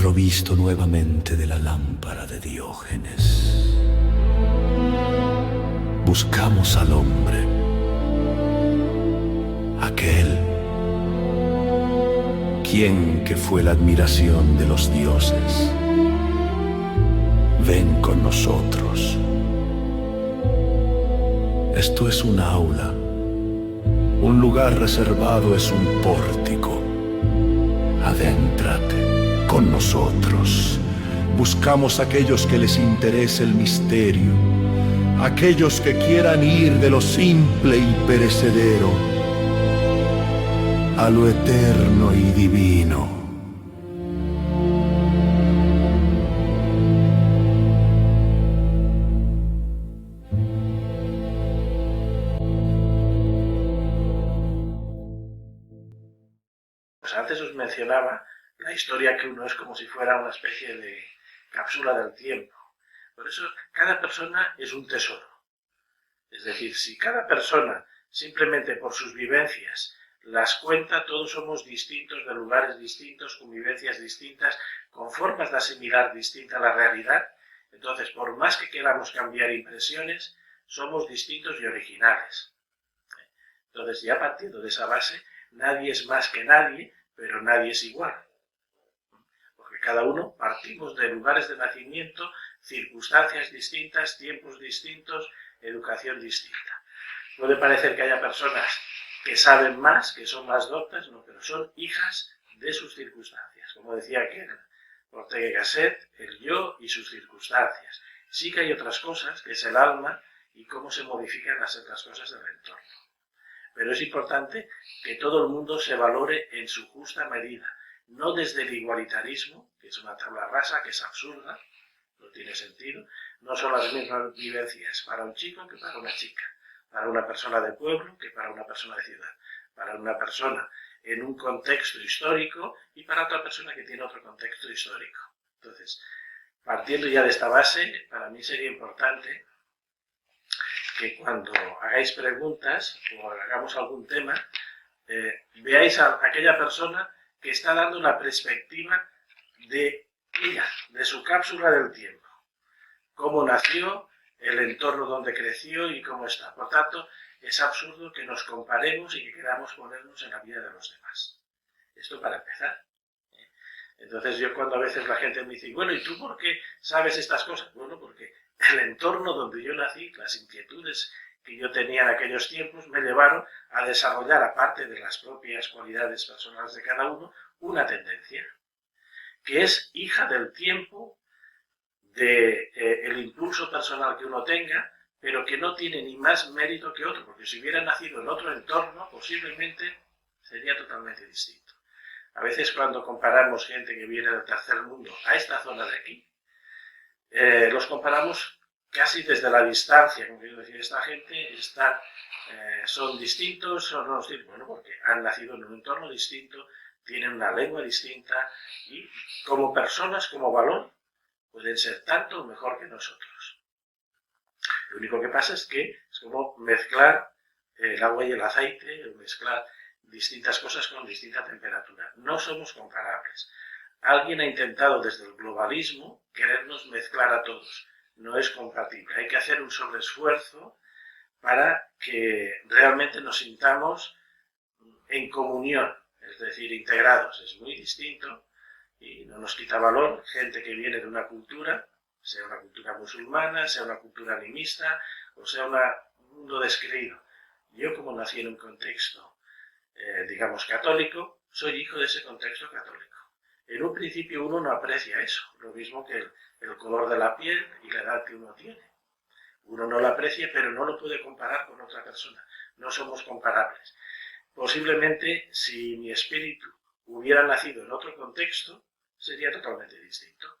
provisto nuevamente de la lámpara de Diógenes. Buscamos al hombre, aquel quien que fue la admiración de los dioses. Ven con nosotros. Esto es un aula, un lugar reservado es un pórtico. Adéntrate con nosotros. Buscamos a aquellos que les interese el misterio, aquellos que quieran ir de lo simple y perecedero a lo eterno y divino. Pues antes os mencionaba la historia que uno es como si fuera una especie de cápsula del tiempo. Por eso cada persona es un tesoro. Es decir, si cada persona simplemente por sus vivencias las cuenta, todos somos distintos, de lugares distintos, con vivencias distintas, con formas de asimilar distinta la realidad. Entonces, por más que queramos cambiar impresiones, somos distintos y originales. Entonces, ya partiendo de esa base, nadie es más que nadie, pero nadie es igual. Porque cada uno partimos de lugares de nacimiento, circunstancias distintas, tiempos distintos, educación distinta. Puede parecer que haya personas que saben más, que son más doctas, no, pero son hijas de sus circunstancias. Como decía aquel Ortega y Gasset, el yo y sus circunstancias. Sí que hay otras cosas, que es el alma y cómo se modifican las cosas del entorno. Pero es importante que todo el mundo se valore en su justa medida, no desde el igualitarismo, que es una tabla rasa, que es absurda, no tiene sentido, no son las mismas vivencias para un chico que para una chica, para una persona de pueblo que para una persona de ciudad, para una persona en un contexto histórico y para otra persona que tiene otro contexto histórico. Entonces, partiendo ya de esta base, para mí sería importante que cuando hagáis preguntas o hagamos algún tema, veáis a aquella persona que está dando una perspectiva de ella, de su cápsula del tiempo. Cómo nació, el entorno donde creció y cómo está. Por tanto, es absurdo que nos comparemos y que queramos ponernos en la vida de los demás. Esto para empezar. Entonces yo cuando a veces la gente me dice, bueno, ¿y tú por qué sabes estas cosas? Bueno, porque el entorno donde yo nací, las inquietudes que yo tenía en aquellos tiempos, me llevaron a desarrollar, aparte de las propias cualidades personales de cada uno, una tendencia, que es hija del tiempo, del impulso personal que uno tenga, pero que no tiene ni más mérito que otro, porque si hubiera nacido en otro entorno, posiblemente sería totalmente distinto. A veces cuando comparamos gente que viene del tercer mundo a esta zona de aquí, los comparamos casi desde la distancia, como quiero decir, esta gente son distintos, son no distintos, bueno, porque han nacido en un entorno distinto, tienen una lengua distinta y como personas, como valor, pueden ser tanto o mejor que nosotros. Lo único que pasa es que es como mezclar el agua y el aceite, mezclar distintas cosas con distinta temperatura. No somos comparables. Alguien ha intentado desde el globalismo querernos mezclar a todos. No es compatible. Hay que hacer un sobreesfuerzo para que realmente nos sintamos en comunión, es decir, integrados. Es muy distinto y no nos quita valor gente que viene de una cultura, sea una cultura musulmana, sea una cultura animista o sea un mundo descreído. Yo, como nací en un contexto, digamos, católico, soy hijo de ese contexto católico. En un principio uno no aprecia eso, lo mismo que el color de la piel y la edad que uno tiene. Uno no lo aprecia, pero no lo puede comparar con otra persona. No somos comparables. Posiblemente, si mi espíritu hubiera nacido en otro contexto, sería totalmente distinto.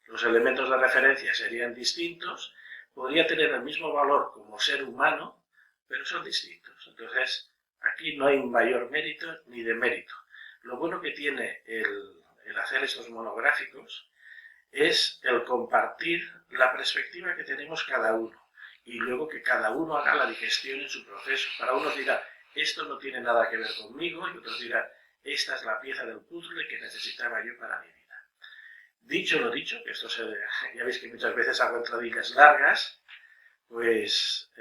Los elementos de referencia serían distintos, podría tener el mismo valor como ser humano, pero son distintos. Entonces, aquí no hay un mayor mérito ni demérito. Lo bueno que tiene el hacer estos monográficos es el compartir la perspectiva que tenemos cada uno y luego que cada uno haga la digestión en su proceso. Para unos dirá, esto no tiene nada que ver conmigo, y otros dirán, esta es la pieza del puzzle que necesitaba yo para mi vida. Dicho lo dicho, que ya veis que muchas veces hago entradillas largas, pues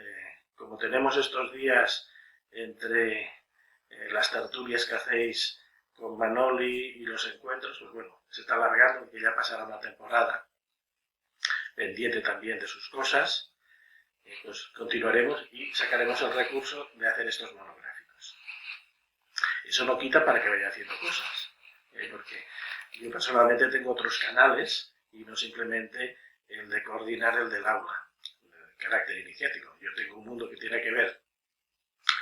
como tenemos estos días entre las tertulias que hacéis con Manoli y los encuentros, pues bueno, se está alargando, que ya pasará una temporada pendiente también de sus cosas, pues continuaremos y sacaremos el recurso de hacer estos monográficos. Eso no quita para que vaya haciendo cosas, porque yo personalmente tengo otros canales y no simplemente el de coordinar el del aula, de carácter iniciático. Yo tengo un mundo que tiene que ver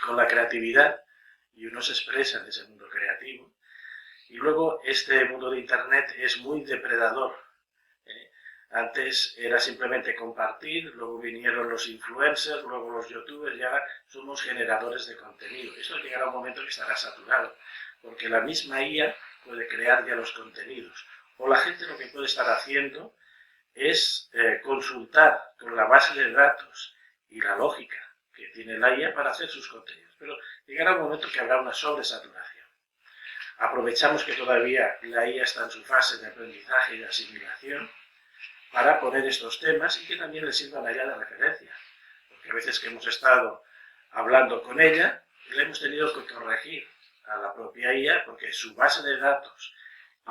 con la creatividad y uno se expresa en ese mundo creativo. Y luego este mundo de Internet es muy depredador. Antes era simplemente compartir, luego vinieron los influencers, luego los youtubers y ahora somos generadores de contenido. Esto llegará un momento que estará saturado, porque la misma IA puede crear ya los contenidos. O la gente lo que puede estar haciendo es consultar con la base de datos y la lógica que tiene la IA para hacer sus contenidos. Pero llegará un momento que habrá una sobresaturación. Aprovechamos que todavía la IA está en su fase de aprendizaje y de asimilación para poner estos temas y que también le sirvan a ella de referencia. Porque a veces que hemos estado hablando con ella, le hemos tenido que corregir a la propia IA porque su base de datos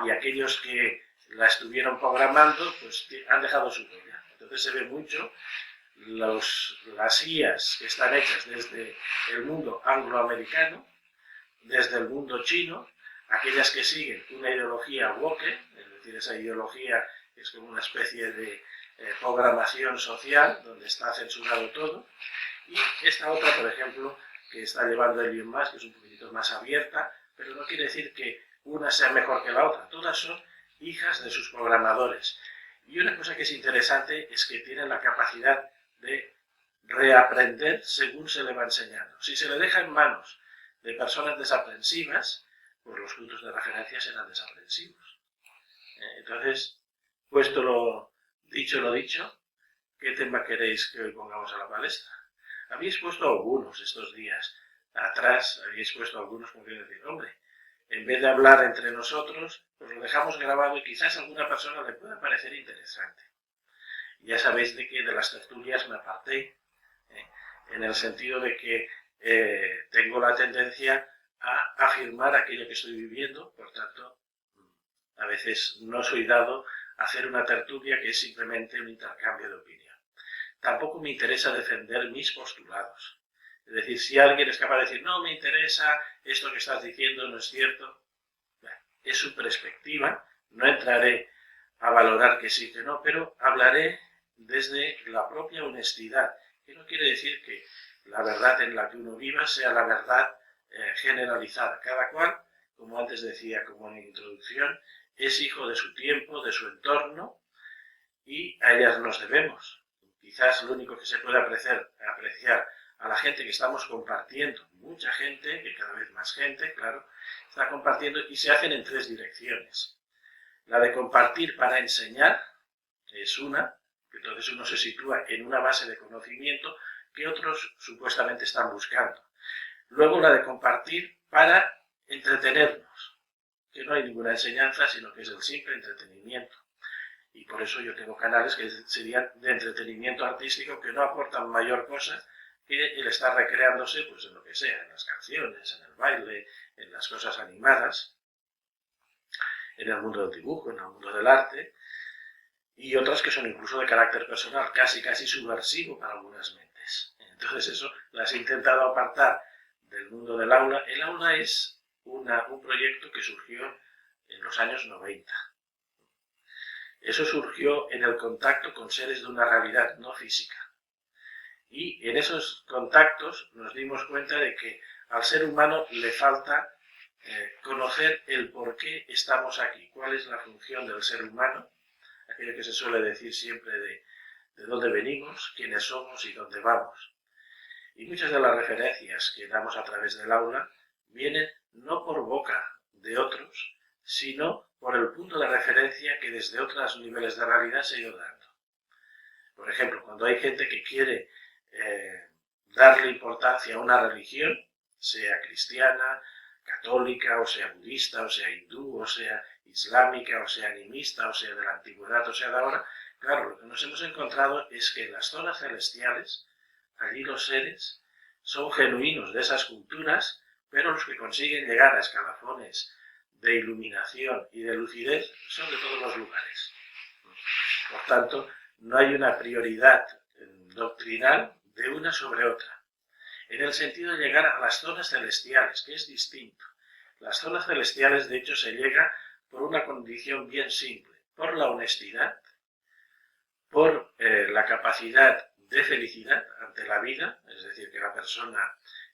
y aquellos que la estuvieron programando, pues han dejado su huella. Entonces se ve mucho las IAs que están hechas desde el mundo angloamericano, desde el mundo chino, aquellas que siguen una ideología woke, es decir, esa ideología es como una especie de programación social donde está censurado todo, y esta otra, por ejemplo, que está llevando Elon Musk, que es un poquito más abierta, pero no quiere decir que una sea mejor que la otra, todas son hijas de sus programadores. Y una cosa que es interesante es que tienen la capacidad de reaprender según se le va enseñando. Si se le deja en manos de personas desaprensivas, pues los puntos de referencia serán desaprensivos. Entonces, puesto lo dicho, ¿qué tema queréis que hoy pongamos a la palestra? Habéis puesto algunos estos días atrás, habéis puesto algunos como quiero decir, hombre, en vez de hablar entre nosotros, pues lo dejamos grabado y quizás a alguna persona le pueda parecer interesante. Ya sabéis de que de las tertulias me aparté, en el sentido de que tengo la tendencia a afirmar aquello que estoy viviendo, por tanto, a veces no soy dado a hacer una tertulia que es simplemente un intercambio de opinión. Tampoco me interesa defender mis postulados. Es decir, si alguien es capaz de decir, no me interesa, esto que estás diciendo no es cierto, bueno, es su perspectiva, no entraré a valorar que sí, que no, pero hablaré desde la propia honestidad, que no quiere decir que la verdad en la que uno viva sea la verdad generalizada. Cada cual, como antes decía como en introducción, es hijo de su tiempo, de su entorno, y a ellas nos debemos. Quizás lo único que se puede apreciar a la gente que estamos compartiendo, mucha gente, que cada vez más gente, claro, está compartiendo y se hacen en tres direcciones. La de compartir para enseñar es una, que entonces uno se sitúa en una base de conocimiento que otros supuestamente están buscando. Luego la de compartir para entretenernos, que no hay ninguna enseñanza, sino que es el simple entretenimiento. Y por eso yo tengo canales que serían de entretenimiento artístico que no aportan mayor cosa que el estar recreándose pues en lo que sea, en las canciones, en el baile, en las cosas animadas, en el mundo del dibujo, en el mundo del arte, y otras que son incluso de carácter personal, casi subversivo para algunas mentes. Entonces eso las he intentado apartar del mundo del aula. El aula es un proyecto que surgió en los años 90. Eso surgió en el contacto con seres de una realidad no física. Y en esos contactos nos dimos cuenta de que al ser humano le falta conocer el por qué estamos aquí, cuál es la función del ser humano, aquello que se suele decir siempre de dónde venimos, quiénes somos y dónde vamos. Y muchas de las referencias que damos a través del aula vienen no por boca de otros, sino por el punto de referencia que desde otros niveles de realidad se ha ido dando. Por ejemplo, cuando hay gente que quiere darle importancia a una religión, sea cristiana, católica, o sea budista, o sea hindú, o sea islámica, o sea animista, o sea de la antigüedad, o sea de ahora, claro, lo que nos hemos encontrado es que en las zonas celestiales, allí los seres son genuinos de esas culturas, pero los que consiguen llegar a escalafones de iluminación y de lucidez son de todos los lugares. Por tanto, no hay una prioridad doctrinal de una sobre otra, en el sentido de llegar a las zonas celestiales, que es distinto. Las zonas celestiales, de hecho, se llega por una condición bien simple, por la honestidad, por la capacidad de felicidad ante la vida, es decir, que la persona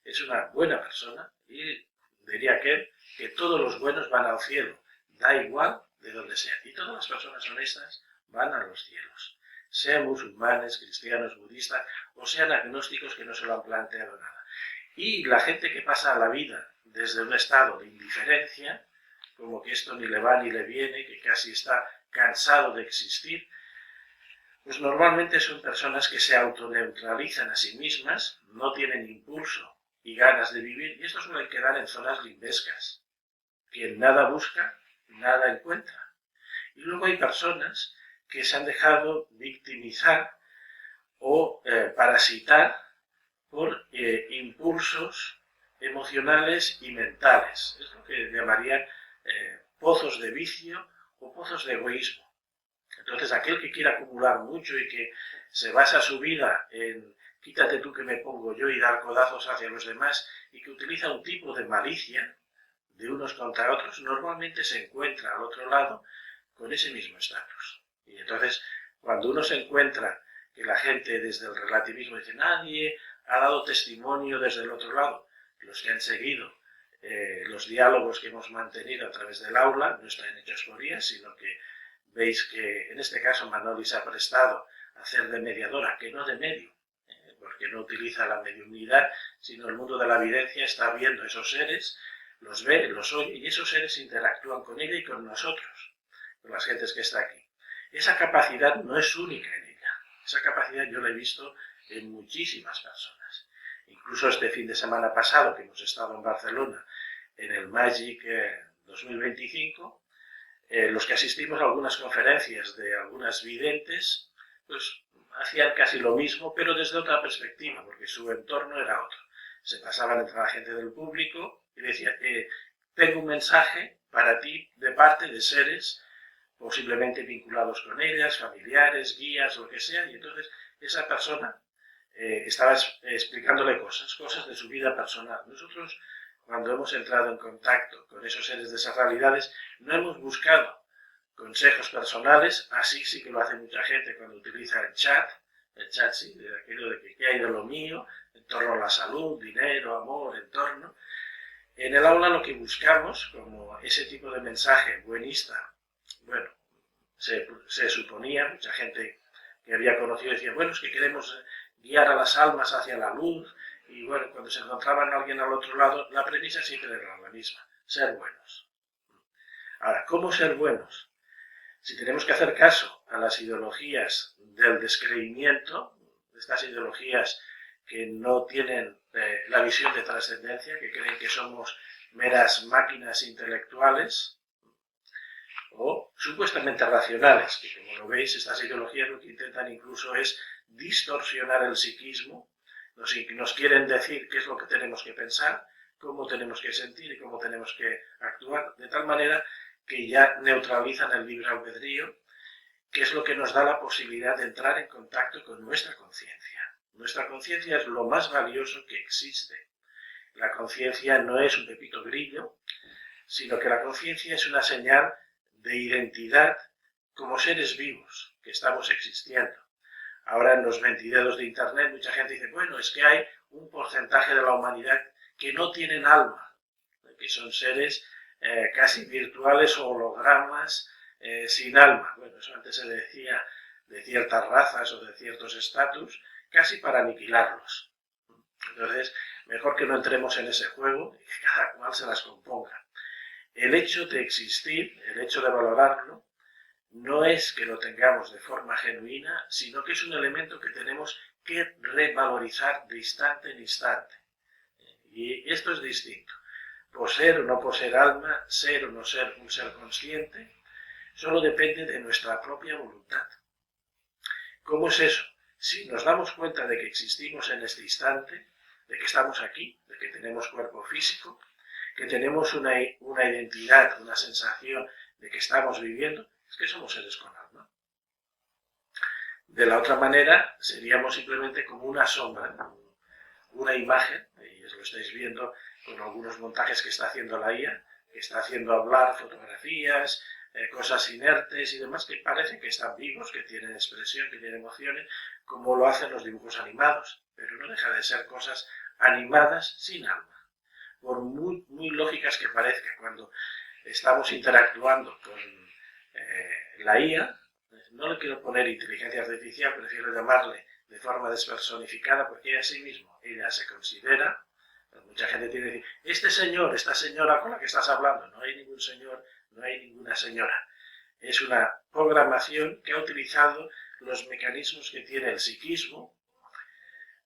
es una buena persona, y diría que todos los buenos van al cielo, da igual de donde sea, y todas las personas honestas van a los cielos, sean musulmanes, cristianos, budistas, o sean agnósticos que no se lo han planteado nada. Y la gente que pasa la vida desde un estado de indiferencia, como que esto ni le va ni le viene, que casi está cansado de existir, pues normalmente son personas que se autoneutralizan a sí mismas, no tienen impulso y ganas de vivir, y esto suele quedar en zonas limbescas. Quien nada busca, nada encuentra. Y luego hay personas que se han dejado victimizar o parasitar por impulsos emocionales y mentales. Es lo que llamarían pozos de vicio o pozos de egoísmo. Entonces, aquel que quiere acumular mucho y que se basa su vida en quítate tú que me pongo yo y dar codazos hacia los demás, y que utiliza un tipo de malicia de unos contra otros, normalmente se encuentra al otro lado con ese mismo estatus. Y entonces, cuando uno se encuentra que la gente desde el relativismo dice nadie ha dado testimonio desde el otro lado, los que han seguido los diálogos que hemos mantenido a través del aula no están hechos por IA, sino que veis que en este caso Manoli se ha prestado a hacer de mediadora, que no de medio, porque no utiliza la mediunidad, sino el mundo de la evidencia está viendo esos seres, los ve, los oye, y esos seres interactúan con ella y con nosotros, con las gentes que está aquí. Esa capacidad no es única en ella, esa capacidad yo la he visto en muchísimas personas. Incluso este fin de semana pasado, que hemos estado en Barcelona, en el Magic 2025, los que asistimos a algunas conferencias de algunas videntes, pues hacían casi lo mismo, pero desde otra perspectiva, porque su entorno era otro. Se pasaban entre la gente del público y decían, tengo un mensaje para ti de parte de seres posiblemente vinculados con ellas, familiares, guías, lo que sea, y entonces esa persona estaba explicándole cosas de su vida personal. Nosotros, cuando hemos entrado en contacto con esos seres de esas realidades, no hemos buscado consejos personales, así sí que lo hace mucha gente cuando utiliza el chat sí, de aquello de que qué hay de lo mío, en torno a la salud, dinero, amor, entorno. En el aula lo que buscamos, como ese tipo de mensaje buenista, bueno, se suponía, mucha gente que había conocido decía, bueno, es que queremos guiar a las almas hacia la luz, y bueno, cuando se encontraban a alguien al otro lado, la premisa siempre era la misma, ser buenos. Ahora, ¿cómo ser buenos? Si tenemos que hacer caso a las ideologías del descreimiento, estas ideologías que no tienen la visión de trascendencia, que creen que somos meras máquinas intelectuales, o supuestamente racionales, que como lo veis, estas ideologías lo que intentan incluso es distorsionar el psiquismo, nos quieren decir qué es lo que tenemos que pensar, cómo tenemos que sentir y cómo tenemos que actuar, de tal manera que ya neutralizan el libre albedrío, que es lo que nos da la posibilidad de entrar en contacto con nuestra conciencia. Nuestra conciencia es lo más valioso que existe. La conciencia no es un pepito grillo, sino que la conciencia es una señal de identidad como seres vivos que estamos existiendo. Ahora en los mentideros de internet mucha gente dice, bueno, es que hay un porcentaje de la humanidad que no tienen alma, que son seres casi virtuales o hologramas sin alma. Bueno, eso antes se decía de ciertas razas o de ciertos estatus, casi para aniquilarlos. Entonces, mejor que no entremos en ese juego y que cada cual se las componga. El hecho de existir, el hecho de valorarlo, no es que lo tengamos de forma genuina, sino que es un elemento que tenemos que revalorizar de instante en instante. Y esto es distinto. Poseer o no poseer alma, ser o no ser un ser consciente, solo depende de nuestra propia voluntad. ¿Cómo es eso? Si nos damos cuenta de que existimos en este instante, de que estamos aquí, de que tenemos cuerpo físico, que tenemos una identidad, una sensación de que estamos viviendo, es que somos seres con alma. De la otra manera, seríamos simplemente como una sombra, una imagen, y os lo estáis viendo con algunos montajes que está haciendo la IA, que está haciendo hablar fotografías, cosas inertes y demás, que parece que están vivos, que tienen expresión, que tienen emociones, como lo hacen los dibujos animados, pero no deja de ser cosas animadas sin alma. Por muy lógicas que parezca, cuando estamos interactuando con la IA, no le quiero poner inteligencia artificial, prefiero llamarle de forma despersonificada, porque ella sí mismo, ella se considera, mucha gente tiene que decir, este señor, esta señora con la que estás hablando, no hay ningún señor, no hay ninguna señora. Es una programación que ha utilizado los mecanismos que tiene el psiquismo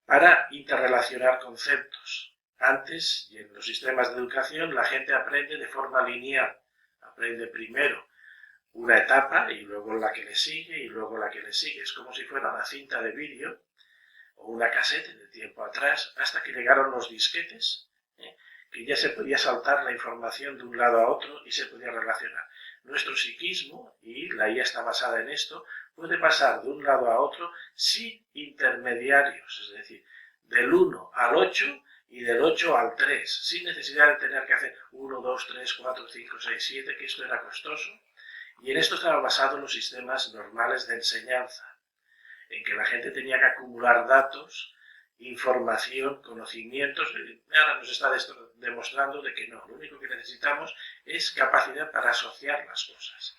para interrelacionar conceptos. Antes, y en los sistemas de educación, la gente aprende de forma lineal. Aprende primero una etapa y luego la que le sigue y luego la que le sigue. Es como si fuera una cinta de vídeo o una casete de tiempo atrás, hasta que llegaron los disquetes, que ya se podía saltar la información de un lado a otro y se podía relacionar. Nuestro psiquismo, y la IA está basada en esto, puede pasar de un lado a otro sin intermediarios, es decir, del 1 al 8 y del 8 al 3, sin necesidad de tener que hacer 1, 2, 3, 4, 5, 6, 7, que esto era costoso. Y en esto estaba basado los sistemas normales de enseñanza, en que la gente tenía que acumular datos, información, conocimientos. Ahora nos está demostrando de que no, lo único que necesitamos es capacidad para asociar las cosas.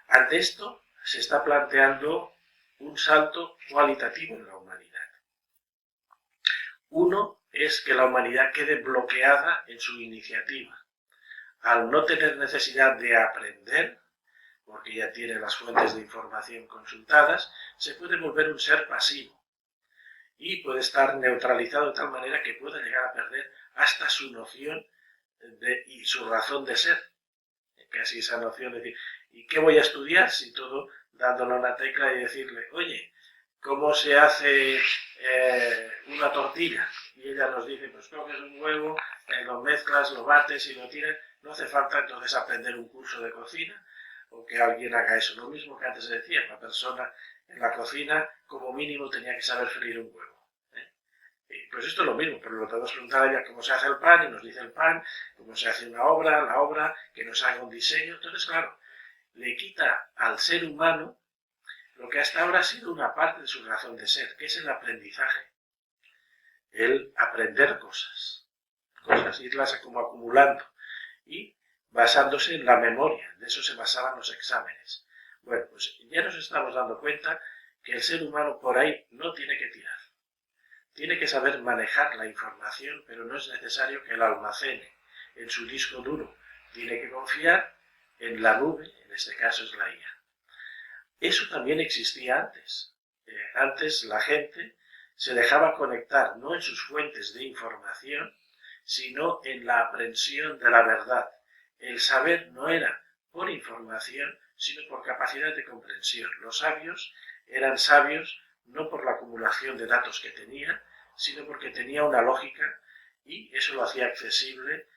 Ante esto se está planteando un salto cualitativo en la humanidad. Uno es que la humanidad quede bloqueada en su iniciativa. Al no tener necesidad de aprender, porque ya tiene las fuentes de información consultadas, se puede volver un ser pasivo y puede estar neutralizado de tal manera que pueda llegar a perder hasta su noción y su razón de ser. Casi esa noción de decir, ¿y qué voy a estudiar? Si todo dándole una tecla y decirle, oye, ¿cómo se hace una tortilla? Y ella nos dice, pues coges un huevo, lo mezclas, lo bates y lo tiras. No hace falta entonces aprender un curso de cocina o que alguien haga eso. Lo mismo que antes se decía, una persona en la cocina como mínimo tenía que saber freír un huevo. Pues esto es lo mismo, pero lo podemos preguntar a ella cómo se hace el pan y nos dice el pan, cómo se hace una obra, la obra, que nos haga un diseño. Entonces, claro, le quita al ser humano lo que hasta ahora ha sido una parte de su razón de ser, que es el aprendizaje. El aprender cosas, irlas como acumulando y basándose en la memoria. De eso se basaban los exámenes. Bueno, pues ya nos estamos dando cuenta que el ser humano por ahí no tiene que tirar. Tiene que saber manejar la información, pero no es necesario que la almacene en su disco duro. Tiene que confiar en la nube, en este caso es la IA. Eso también existía antes. Antes la gente se dejaba conectar no en sus fuentes de información, sino en la aprehensión de la verdad. El saber no era por información, sino por capacidad de comprensión. Los sabios eran sabios no por la acumulación de datos que tenía, sino porque tenía una lógica y eso lo hacía accesible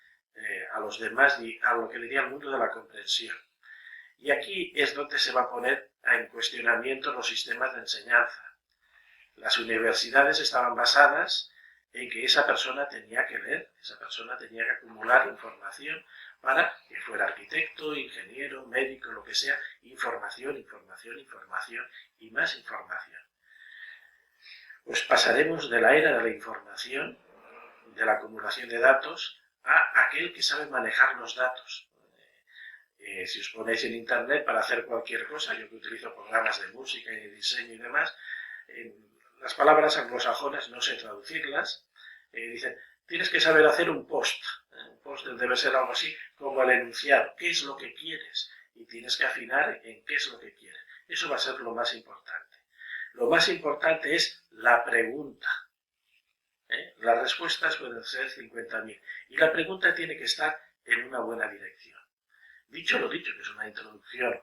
a los demás y a lo que le diría el mundo de la comprensión. Y aquí es donde se va a poner en cuestionamiento los sistemas de enseñanza. Las universidades estaban basadas en que esa persona tenía que leer, esa persona tenía que acumular información para que fuera arquitecto, ingeniero, médico, lo que sea, información, información, información y más información. Pues pasaremos de la era de la información, de la acumulación de datos, a aquel que sabe manejar los datos. Si os ponéis en internet para hacer cualquier cosa, yo que utilizo programas de música y de diseño y demás, las palabras anglosajonas no sé traducirlas, dicen, tienes que saber hacer un post. Un post debe ser algo así como el enunciado, qué es lo que quieres, y tienes que afinar en qué es lo que quieres. Eso va a ser lo más importante. Lo más importante es la pregunta. Las respuestas pueden ser 50.000 y la pregunta tiene que estar en una buena dirección. Dicho lo dicho, que es una introducción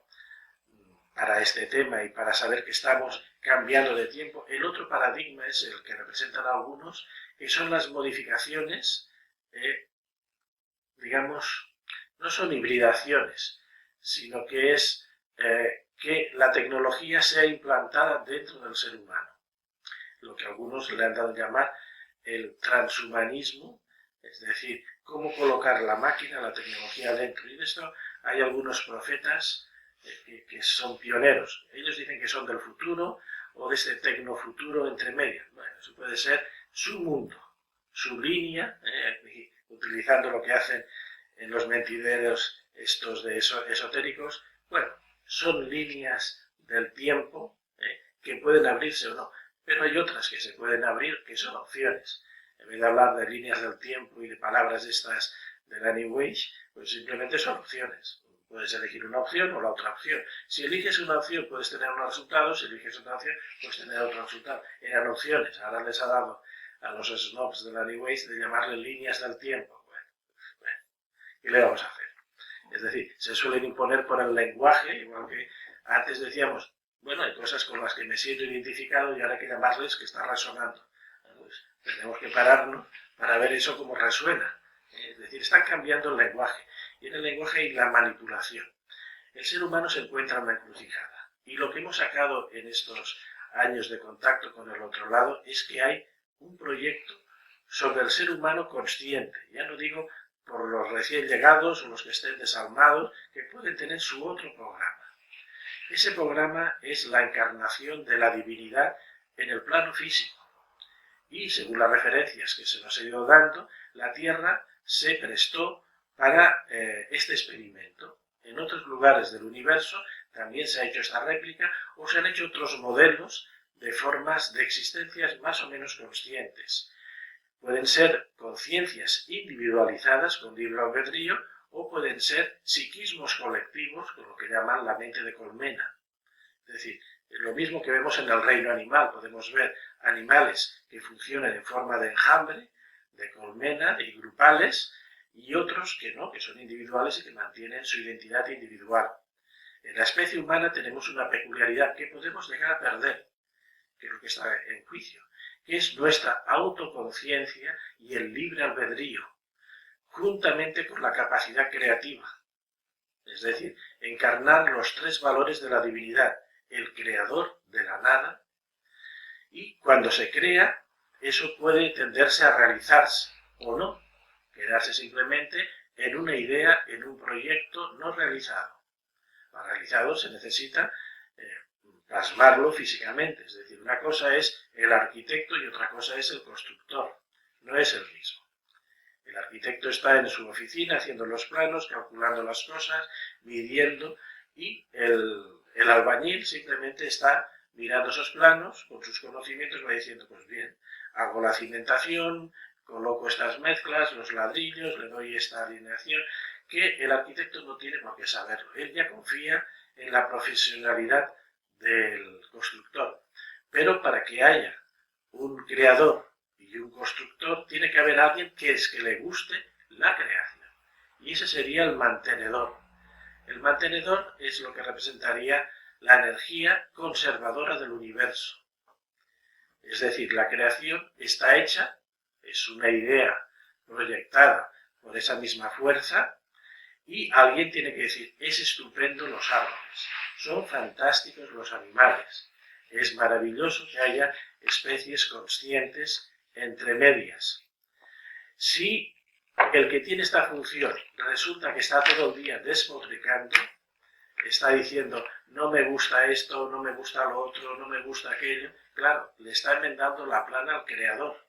para este tema y para saber que estamos cambiando de tiempo, el otro paradigma es el que representan algunos, que son las modificaciones, digamos, no son hibridaciones, sino que es que la tecnología sea implantada dentro del ser humano. Lo que algunos le han dado a llamar el transhumanismo, es decir, cómo colocar la máquina, la tecnología dentro. Y de esto hay algunos profetas que son pioneros. Ellos dicen que son del futuro o de este tecnofuturo entre medias. Bueno, eso puede ser su mundo, su línea, utilizando lo que hacen en los mentideros estos de esotéricos. Bueno, son líneas del tiempo que pueden abrirse o no, pero hay otras que se pueden abrir que son opciones. En vez de hablar de líneas del tiempo y de palabras estas de la New Age, pues simplemente son opciones. Puedes elegir una opción o la otra opción. Si eliges una opción puedes tener unos resultados, si eliges otra opción puedes tener otro resultado. Eran opciones, ahora les ha dado a los snobs de la New Age de llamarle líneas del tiempo. Bueno, ¿qué le vamos a hacer? Es decir, se suelen imponer por el lenguaje, igual que antes decíamos, bueno, hay cosas con las que me siento identificado y ahora hay que llamarles que está resonando. Pues tenemos que pararnos para ver eso cómo resuena. Es decir, están cambiando el lenguaje. Y en el lenguaje hay la manipulación. El ser humano se encuentra en una encrucijada. Y lo que hemos sacado en estos años de contacto con el otro lado es que hay un proyecto sobre el ser humano consciente. Ya no digo por los recién llegados o los que estén desalmados, que pueden tener su otro programa. Ese programa es la encarnación de la divinidad en el plano físico. Y según las referencias que se nos ha ido dando, la Tierra se prestó para este experimento. En otros lugares del universo también se ha hecho esta réplica o se han hecho otros modelos de formas de existencias más o menos conscientes. Pueden ser conciencias individualizadas con libre albedrío o pueden ser psiquismos colectivos con lo que llaman la mente de colmena. Es decir, lo mismo que vemos en el reino animal, podemos ver animales que funcionan en forma de enjambre, de colmena y grupales, y otros que no, que son individuales y que mantienen su identidad individual. En la especie humana tenemos una peculiaridad que podemos llegar a perder, que es lo que está en juicio, que es nuestra autoconciencia y el libre albedrío, juntamente con la capacidad creativa. Es decir, encarnar los tres valores de la divinidad, el creador de la nada, y cuando se crea, eso puede tenderse a realizarse o no, quedarse simplemente en una idea, en un proyecto no realizado. Para realizado se necesita plasmarlo físicamente, es decir, una cosa es el arquitecto y otra cosa es el constructor, no es el mismo. El arquitecto está en su oficina haciendo los planos, calculando las cosas, midiendo, y el albañil simplemente está mirando esos planos, con sus conocimientos va diciendo, pues bien, hago la cimentación, coloco estas mezclas, los ladrillos, le doy esta alineación, que el arquitecto no tiene por qué saberlo. Él ya confía en la profesionalidad del constructor. Pero para que haya un creador y un constructor, tiene que haber alguien que le guste la creación. Y ese sería el mantenedor. El mantenedor es lo que representaría la energía conservadora del universo. Es decir, la creación está hecha, es una idea proyectada por esa misma fuerza, y alguien tiene que decir, es estupendo los árboles, son fantásticos los animales, es maravilloso que haya especies conscientes entre medias. Si el que tiene esta función resulta que está todo el día despotricando, está diciendo, no me gusta esto, no me gusta lo otro, no me gusta aquello, claro, le está enmendando la plana al creador.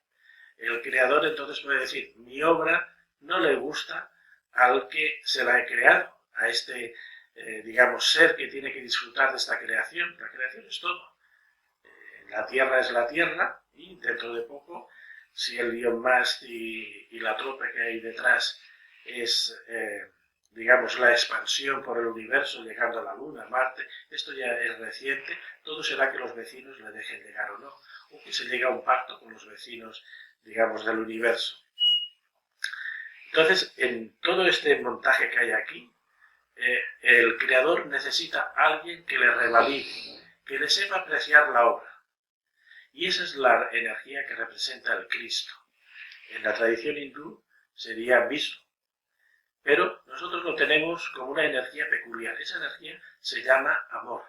El creador entonces puede decir, mi obra no le gusta al que se la he creado, a este, digamos, ser que tiene que disfrutar de esta creación. La creación es todo. La Tierra es la Tierra y dentro de poco, si el Elon Musk y la tropa que hay detrás es, digamos, la expansión por el universo, llegando a la Luna, a Marte, esto ya es reciente, todo será que los vecinos le dejen llegar o no, o que se llegue a un pacto con los vecinos digamos, del universo. Entonces, en todo este montaje que hay aquí, el creador necesita a alguien que le revalide, que le sepa apreciar la obra. Y esa es la energía que representa el Cristo. En la tradición hindú sería Vishnu. Pero nosotros lo tenemos como una energía peculiar. Esa energía se llama amor.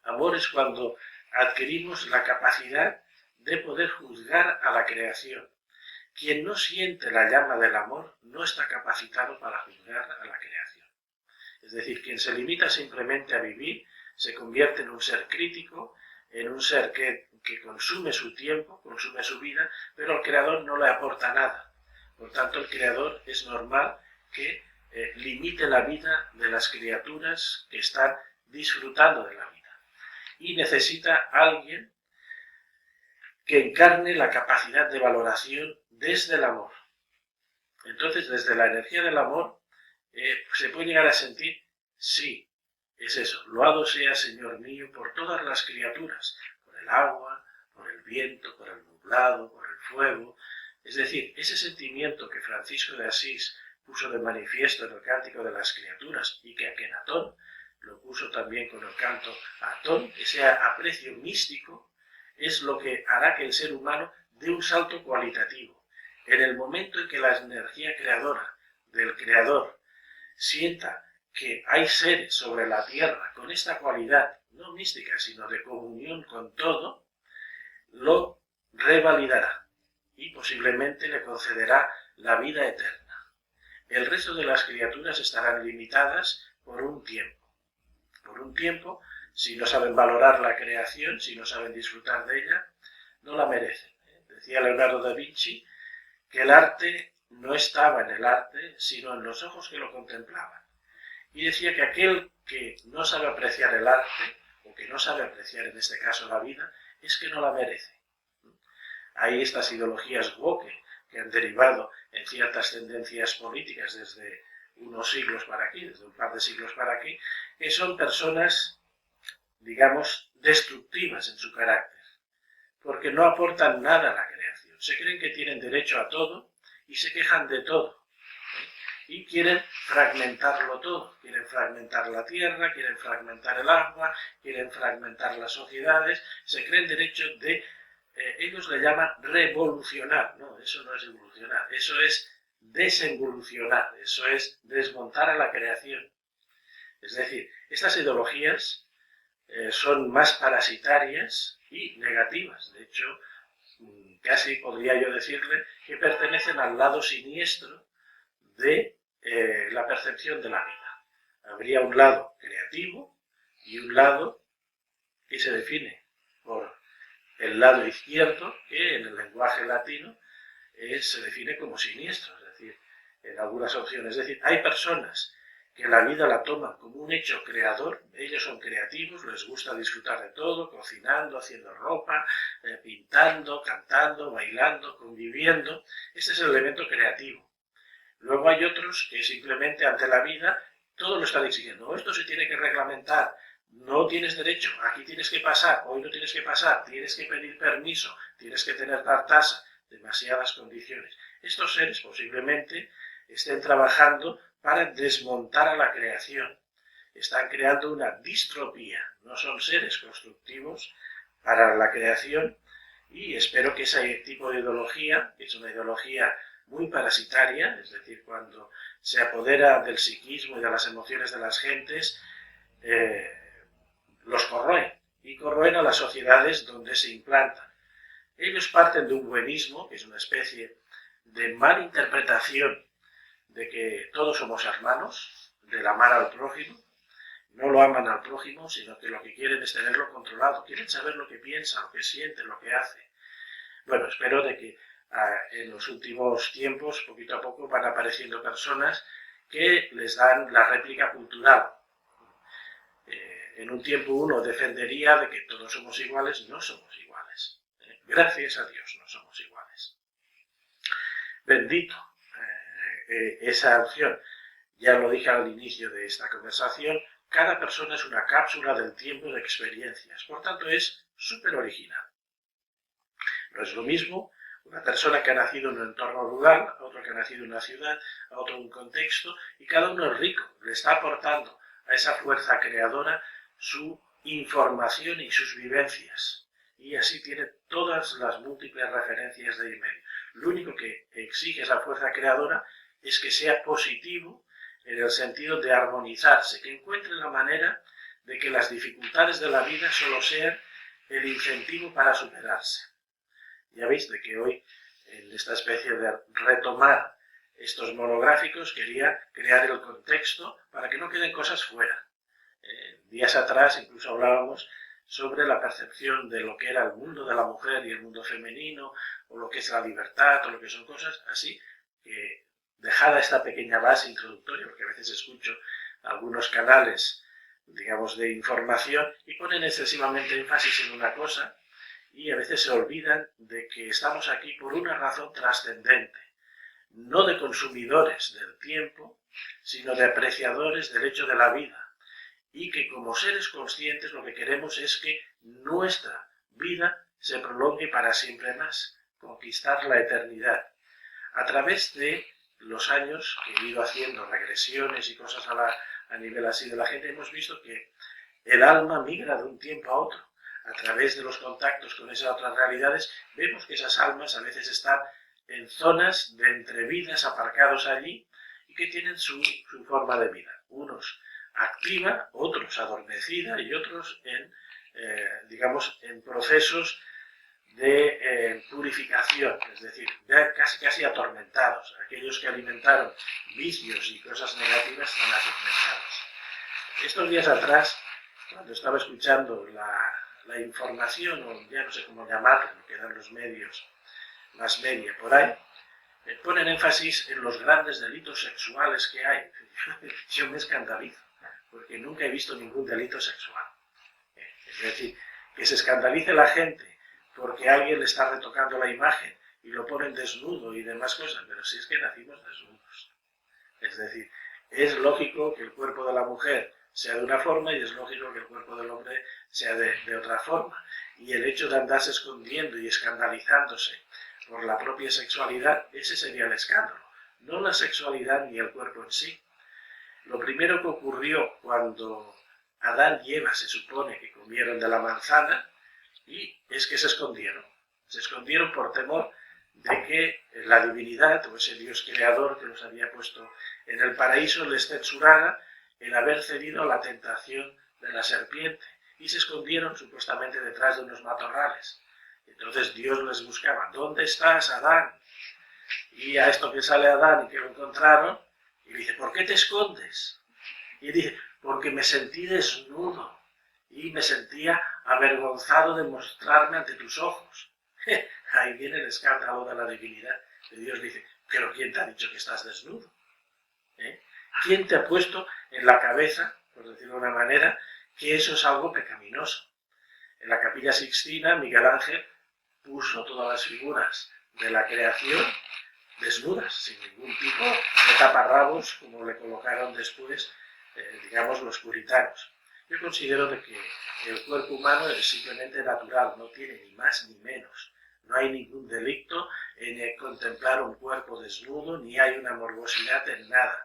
Amor es cuando adquirimos la capacidad de poder juzgar a la creación. Quien no siente la llama del amor no está capacitado para juzgar a la creación. Es decir, quien se limita simplemente a vivir se convierte en un ser crítico, en un ser que consume su tiempo, consume su vida, pero al creador no le aporta nada. Por tanto, el creador es normal que limite la vida de las criaturas que están disfrutando de la vida. Y necesita a alguien que encarne la capacidad de valoración desde el amor. Entonces, desde la energía del amor, se puede llegar a sentir, sí, es eso, loado sea, Señor mío, por todas las criaturas, por el agua, por el viento, por el nublado, por el fuego. Es decir, ese sentimiento que Francisco de Asís puso de manifiesto en el Cántico de las Criaturas y que Akenatón lo puso también con el canto a Atón, ese aprecio místico, es lo que hará que el ser humano dé un salto cualitativo. En el momento en que la energía creadora del creador sienta que hay seres sobre la tierra con esta cualidad, no mística, sino de comunión con todo, lo revalidará y posiblemente le concederá la vida eterna. El resto de las criaturas estarán limitadas por un tiempo. Por un tiempo, si no saben valorar la creación, si no saben disfrutar de ella, no la merecen. Decía Leonardo da Vinci que el arte no estaba en el arte, sino en los ojos que lo contemplaban. Y decía que aquel que no sabe apreciar el arte, o que no sabe apreciar en este caso la vida, es que no la merece. Hay estas ideologías woke que han derivado en ciertas tendencias políticas desde unos siglos para aquí, desde un par de siglos para aquí, que son personas, digamos, destructivas en su carácter, porque no aportan nada a la creación. Se creen que tienen derecho a todo y se quejan de todo. Y quieren fragmentarlo todo. Quieren fragmentar la tierra, quieren fragmentar el agua, quieren fragmentar las sociedades. Se creen derecho de... ellos le llaman revolucionar. No, eso no es evolucionar. Eso es desinvolucionar. Eso es desmontar a la creación. Es decir, estas ideologías son más parasitarias y negativas. De hecho, casi podría yo decirle que pertenecen al lado siniestro de la percepción de la vida. Habría un lado creativo y un lado que se define por el lado izquierdo, que en el lenguaje latino se define como siniestro, es decir, en algunas opciones. Es decir, hay personas que la vida la toman como un hecho creador, ellos son creativos, les gusta disfrutar de todo, cocinando, haciendo ropa, pintando, cantando, bailando, conviviendo. Este es el elemento creativo. Luego hay otros que simplemente ante la vida todo lo están exigiendo. Esto se tiene que reglamentar, no tienes derecho, aquí tienes que pasar, hoy no tienes que pasar, tienes que pedir permiso, tienes que tener tal tasa, demasiadas condiciones. Estos seres posiblemente estén trabajando para desmontar a la creación. Están creando una distropía, no son seres constructivos para la creación y espero que ese tipo de ideología, que es una ideología muy parasitaria, es decir, cuando se apodera del psiquismo y de las emociones de las gentes, los corroen y corroen a las sociedades donde se implantan. Ellos parten de un buenismo, que es una especie de malinterpretación de que todos somos hermanos, del amar al prójimo. No lo aman al prójimo, sino que lo que quieren es tenerlo controlado, quieren saber lo que piensa, lo que siente, lo que hace. Bueno, espero de que en los últimos tiempos, poquito a poco, van apareciendo personas que les dan la réplica cultural. En un tiempo uno defendería de que todos somos iguales, no somos iguales. Gracias a Dios no somos iguales. Bendito esa opción. Ya lo dije al inicio de esta conversación, cada persona es una cápsula del tiempo de experiencias, por tanto es súper original. No es lo mismo Una persona que ha nacido en un entorno rural, a otro que ha nacido en una ciudad, a otro en un contexto, y cada uno es rico, le está aportando a esa fuerza creadora su información y sus vivencias. Y así tiene todas las múltiples referencias de medio. Lo único que exige esa fuerza creadora es que sea positivo en el sentido de armonizarse, que encuentre la manera de que las dificultades de la vida solo sean el incentivo para superarse. Ya veis de que hoy, en esta especie de retomar estos monográficos, quería crear el contexto para que no queden cosas fuera. Días atrás incluso hablábamos sobre la percepción de lo que era el mundo de la mujer y el mundo femenino, o lo que es la libertad, o lo que son cosas así, que dejada esta pequeña base introductoria, porque a veces escucho algunos canales, digamos, de información y ponen excesivamente énfasis en una cosa y a veces se olvidan de que estamos aquí por una razón trascendente, no de consumidores del tiempo, sino de apreciadores del hecho de la vida, y que como seres conscientes lo que queremos es que nuestra vida se prolongue para siempre más, conquistar la eternidad. A través de los años que he ido haciendo regresiones y cosas a nivel así de la gente, hemos visto que el alma migra de un tiempo a otro. A través de los contactos con esas otras realidades, vemos que esas almas a veces están en zonas de entrevidas aparcados allí y que tienen su forma de vida. Unos activa, otros adormecida y otros digamos, en procesos de purificación, es decir, casi atormentados. Aquellos que alimentaron vicios y cosas negativas están atormentados. Estos días atrás, cuando estaba escuchando la información, o ya no sé cómo llamarlo, que dan los medios, más media por ahí, ponen énfasis en los grandes delitos sexuales que hay. Yo me escandalizo, porque nunca he visto ningún delito sexual. Es decir, que se escandalice la gente porque alguien le está retocando la imagen y lo ponen desnudo y demás cosas, pero si es que nacimos desnudos. Es decir, es lógico que el cuerpo de la mujer sea de una forma y es lógico que el cuerpo del hombre sea de otra forma. Y el hecho de andarse escondiendo y escandalizándose por la propia sexualidad, ese sería el escándalo, no la sexualidad ni el cuerpo en sí. Lo primero que ocurrió cuando Adán y Eva se supone que comieron de la manzana, y es que se escondieron por temor de que la divinidad o ese Dios creador que los había puesto en el paraíso les censurara el haber cedido a la tentación de la serpiente, y se escondieron supuestamente detrás de unos matorrales. Entonces Dios les buscaba: ¿dónde estás, Adán? Y a esto que sale Adán y que lo encontraron, y le dice: ¿por qué te escondes? Y dice: porque me sentí desnudo y me sentía avergonzado de mostrarme ante tus ojos. Ahí viene el escándalo de la divinidad. Que Dios dice: ¿pero quién te ha dicho que estás desnudo? ¿Quién te ha puesto en la cabeza, por decirlo de una manera, que eso es algo pecaminoso? En la Capilla Sixtina, Miguel Ángel puso todas las figuras de la creación desnudas, sin ningún tipo de taparrabos, como le colocaron después, digamos, los puritanos. Yo considero de que el cuerpo humano es simplemente natural, no tiene ni más ni menos. No hay ningún delito en contemplar un cuerpo desnudo, ni hay una morbosidad en nada.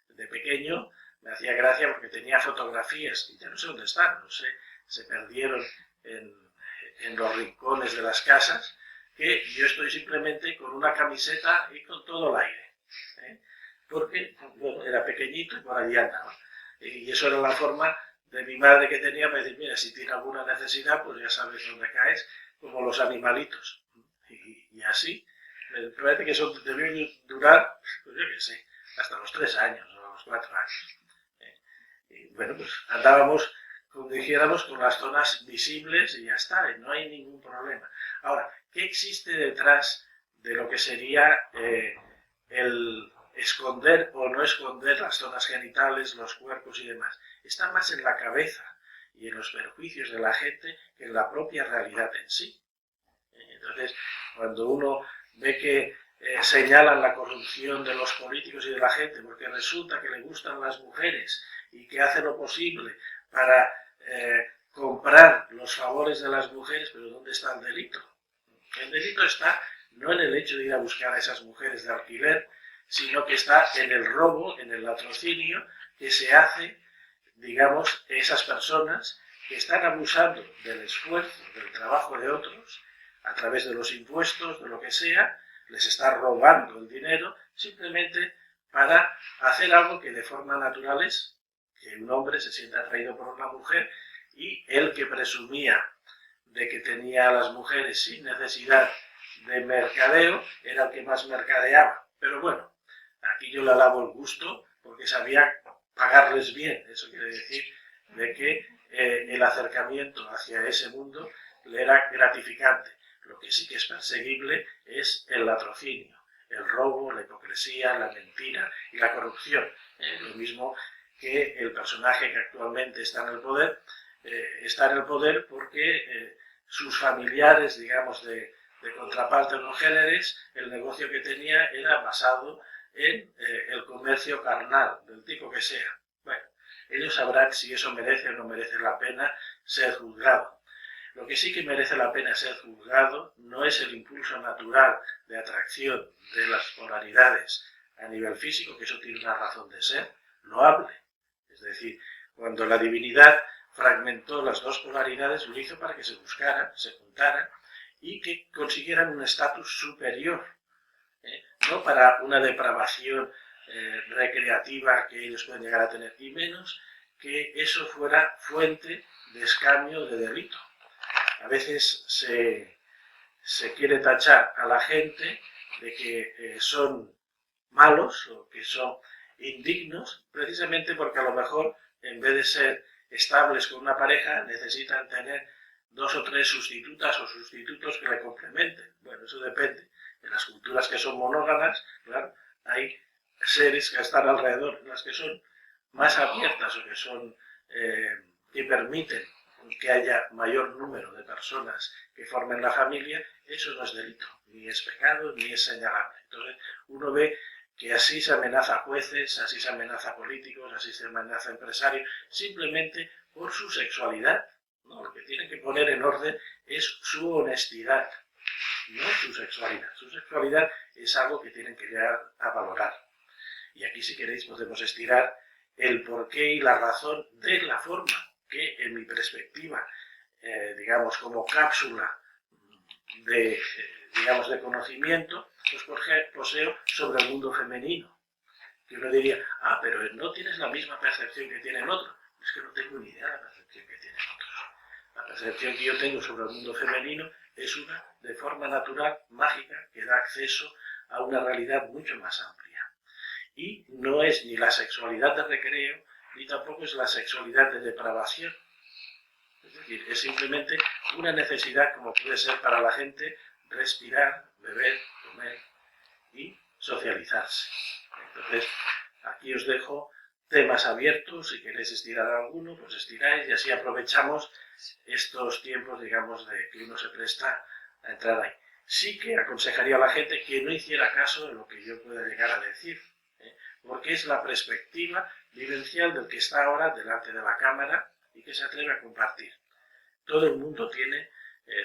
De pequeño me hacía gracia porque tenía fotografías, y ya no sé dónde están, no sé, se perdieron en los rincones de las casas, que yo estoy simplemente con una camiseta y con todo el aire, porque bueno, era pequeñito y por allí andaba. Y eso era la forma de mi madre que tenía para decir: mira, si tiene alguna necesidad, pues ya sabes dónde caes, como los animalitos. Y así, me parece que eso debió durar, pues yo qué sé, hasta los 3 años o los 4 años. Y bueno, pues andábamos, como dijéramos, con las zonas visibles y ya está, y no hay ningún problema. Ahora, ¿qué existe detrás de lo que sería el esconder o no esconder las zonas genitales, los cuerpos y demás? Está más en la cabeza y en los perjuicios de la gente que en la propia realidad en sí. Entonces, cuando uno ve que señalan la corrupción de los políticos y de la gente porque resulta que le gustan las mujeres y que hace lo posible para comprar los favores de las mujeres, pero ¿dónde está el delito? El delito está no en el hecho de ir a buscar a esas mujeres de alquiler, sino que está en el robo, en el latrocinio que se hace, digamos, esas personas que están abusando del esfuerzo, del trabajo de otros, a través de los impuestos, de lo que sea, les está robando el dinero simplemente para hacer algo que de forma natural es que un hombre se sienta atraído por una mujer y él que presumía de que tenía a las mujeres sin necesidad de mercadeo era el que más mercadeaba. Pero bueno, aquí yo le alabo el gusto porque sabía pagarles bien. Eso quiere decir de que el acercamiento hacia ese mundo le era gratificante. Lo que sí que es perseguible es el latrocinio, el robo, la hipocresía, la mentira y la corrupción. Lo mismo que el personaje que actualmente está en el poder porque sus familiares, digamos, de contraparte congéneres, el negocio que tenía era basado en el comercio carnal, del tipo que sea. Bueno, ellos sabrán si eso merece o no merece la pena ser juzgado. Lo que sí que merece la pena ser juzgado no es el impulso natural de atracción de las polaridades a nivel físico, que eso tiene una razón de ser, loable. Es decir, cuando la divinidad fragmentó las dos polaridades, lo hizo para que se buscaran, se juntaran y que consiguieran un estatus superior, no para una depravación recreativa que ellos pueden llegar a tener, y menos que eso fuera fuente de escarnio, de delito. A veces se quiere tachar a la gente de que son malos o que son indignos, precisamente porque a lo mejor, en vez de ser estables con una pareja, necesitan tener 2 o 3 sustitutas o sustitutos que le complementen. Bueno, eso depende. En las culturas que son monógamas, claro, hay seres que están alrededor, en las que son más abiertas o que son que permiten que haya mayor número de personas que formen la familia. Eso no es delito, ni es pecado, ni es señalable. Entonces, uno ve que así se amenaza a jueces, así se amenaza a políticos, así se amenaza a empresarios, simplemente por su sexualidad. No, lo que tienen que poner en orden es su honestidad, no su sexualidad. Su sexualidad es algo que tienen que llegar a valorar. Y aquí, si queréis, podemos estirar el porqué y la razón de la forma que, en mi perspectiva, digamos, como cápsula de conocimiento, pues poseo sobre el mundo femenino. Que uno diría, pero no tienes la misma percepción que tienen otros. Es que no tengo ni idea de la percepción que tienen otros. La percepción que yo tengo sobre el mundo femenino es una de forma natural, mágica, que da acceso a una realidad mucho más amplia. Y no es ni la sexualidad de recreo, ni tampoco es la sexualidad de depravación. Es decir, es simplemente una necesidad, como puede ser para la gente, respirar, beber, comer y socializarse. Entonces, aquí os dejo temas abiertos. Si queréis estirar alguno, pues estiráis y así aprovechamos estos tiempos, digamos, de que uno se presta a entrar ahí. Sí que aconsejaría a la gente que no hiciera caso de lo que yo pueda llegar a decir, porque es la perspectiva vivencial del que está ahora delante de la cámara y que se atreve a compartir. Todo el mundo tiene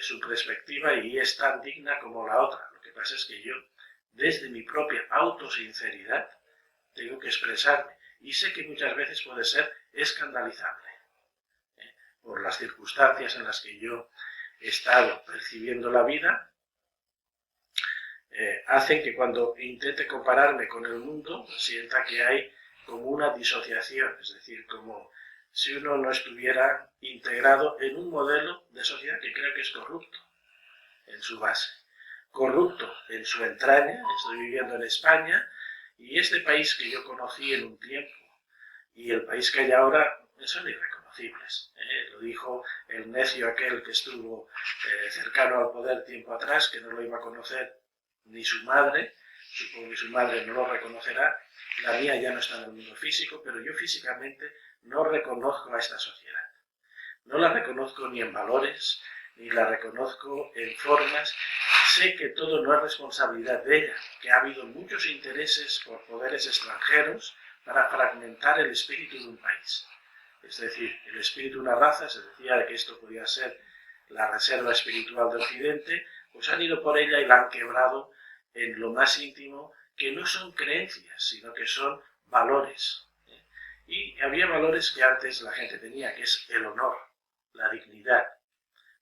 su perspectiva y es tan digna como la otra. Lo que pasa es que yo, desde mi propia autosinceridad, tengo que expresarme. Y sé que muchas veces puede ser escandalizable por las circunstancias en las que yo he estado percibiendo la vida, hacen que cuando intente compararme con el mundo sienta que hay como una disociación, es decir, como si uno no estuviera integrado en un modelo de sociedad que creo que es corrupto en su base, corrupto en su entraña. Estoy viviendo en España y este país que yo conocí en un tiempo y el país que hay ahora son irreconocibles. Lo dijo el necio aquel que estuvo cercano al poder tiempo atrás, que no lo iba a conocer ni su madre. Supongo que su madre no lo reconocerá. La mía ya no está en el mundo físico, pero yo físicamente no reconozco a esta sociedad. No la reconozco ni en valores, ni la reconozco en formas. Sé que todo no es responsabilidad de ella, que ha habido muchos intereses por poderes extranjeros para fragmentar el espíritu de un país. Es decir, el espíritu de una raza, se decía que esto podía ser la reserva espiritual de Occidente, pues han ido por ella y la han quebrado en lo más íntimo, que no son creencias, sino que son valores. Y había valores que antes la gente tenía, que es el honor, la dignidad.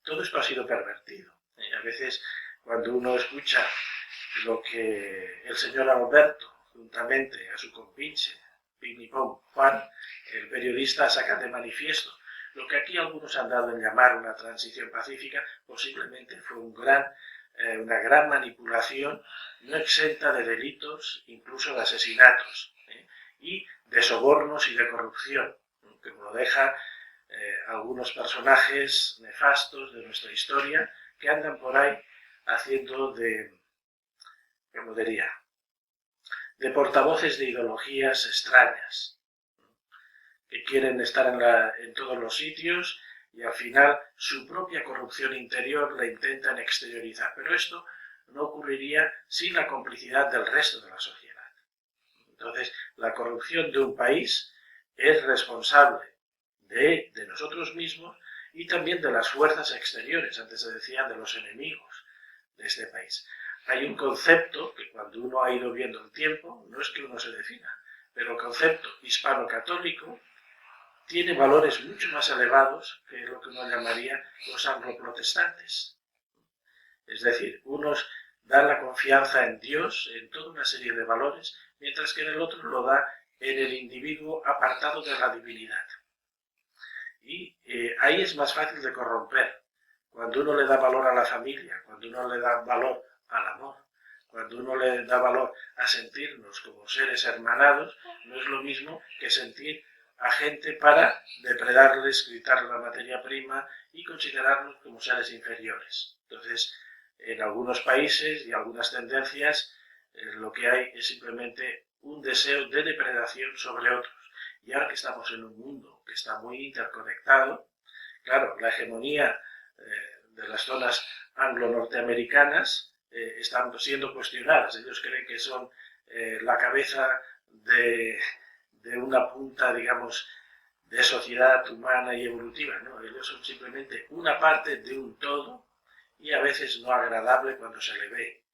Todo esto ha sido pervertido. A veces, cuando uno escucha lo que el señor Alberto, juntamente a su compinche, Pinipón Juan, el periodista, saca de manifiesto lo que aquí algunos han dado en llamar una transición pacífica, posiblemente fue una gran manipulación, no exenta de delitos, incluso de asesinatos, y de sobornos y de corrupción, que lo deja algunos personajes nefastos de nuestra historia que andan por ahí haciendo ¿cómo diría?, de portavoces de ideologías extrañas, que quieren estar en todos los sitios y al final su propia corrupción interior la intentan exteriorizar. Pero esto no ocurriría sin la complicidad del resto de la sociedad. Entonces, la corrupción de un país es responsable de nosotros mismos y también de las fuerzas exteriores, antes se decían de los enemigos de este país. Hay un concepto que cuando uno ha ido viendo el tiempo, no es que uno se defina, pero el concepto hispano-católico tiene valores mucho más elevados que lo que uno llamaría los anglo-protestantes. Es decir, unos dan la confianza en Dios, en toda una serie de valores, mientras que en el otro lo da en el individuo apartado de la divinidad. Y ahí es más fácil de corromper. Cuando uno le da valor a la familia, cuando uno le da valor al amor, cuando uno le da valor a sentirnos como seres hermanados, no es lo mismo que sentir a gente para depredarles, quitar la materia prima y considerarlos como seres inferiores. Entonces, en algunos países y algunas tendencias, lo que hay es simplemente un deseo de depredación sobre otros. Y ahora que estamos en un mundo que está muy interconectado, claro, la hegemonía de las zonas anglo-norteamericanas están siendo cuestionadas. Ellos creen que son la cabeza de una punta, digamos, de sociedad humana y evolutiva, ¿no? Ellos son simplemente una parte de un todo y a veces no agradable cuando se le ve.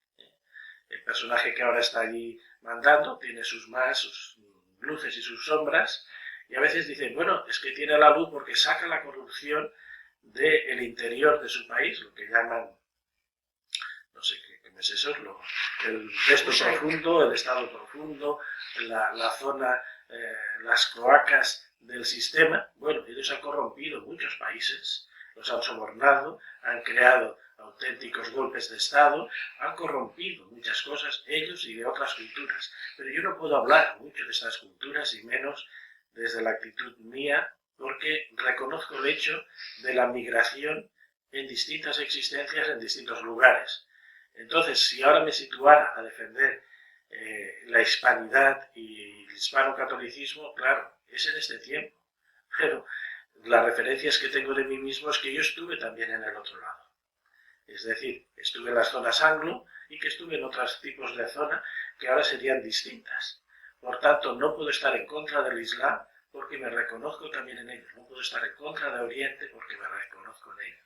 El personaje que ahora está allí mandando tiene sus luces y sus sombras, y a veces dicen, bueno, es que tiene la luz porque saca la corrupción del interior de su país, lo que llaman, no sé qué es eso, el resto profundo, el estado profundo, la zona, las cloacas del sistema. Bueno, ellos han corrompido muchos países, los han sobornado, han creado auténticos golpes de Estado, han corrompido muchas cosas, ellos y de otras culturas. Pero yo no puedo hablar mucho de estas culturas y menos desde la actitud mía, porque reconozco el hecho de la migración en distintas existencias en distintos lugares. Entonces, si ahora me situara a defender la hispanidad y el hispano-catolicismo, claro, es en este tiempo. Pero las referencias que tengo de mí mismo es que yo estuve también en el otro lado. Es decir, estuve en las zonas anglo y que estuve en otros tipos de zona que ahora serían distintas. Por tanto, no puedo estar en contra del Islam porque me reconozco también en ellos. No puedo estar en contra de Oriente porque me reconozco en ellos.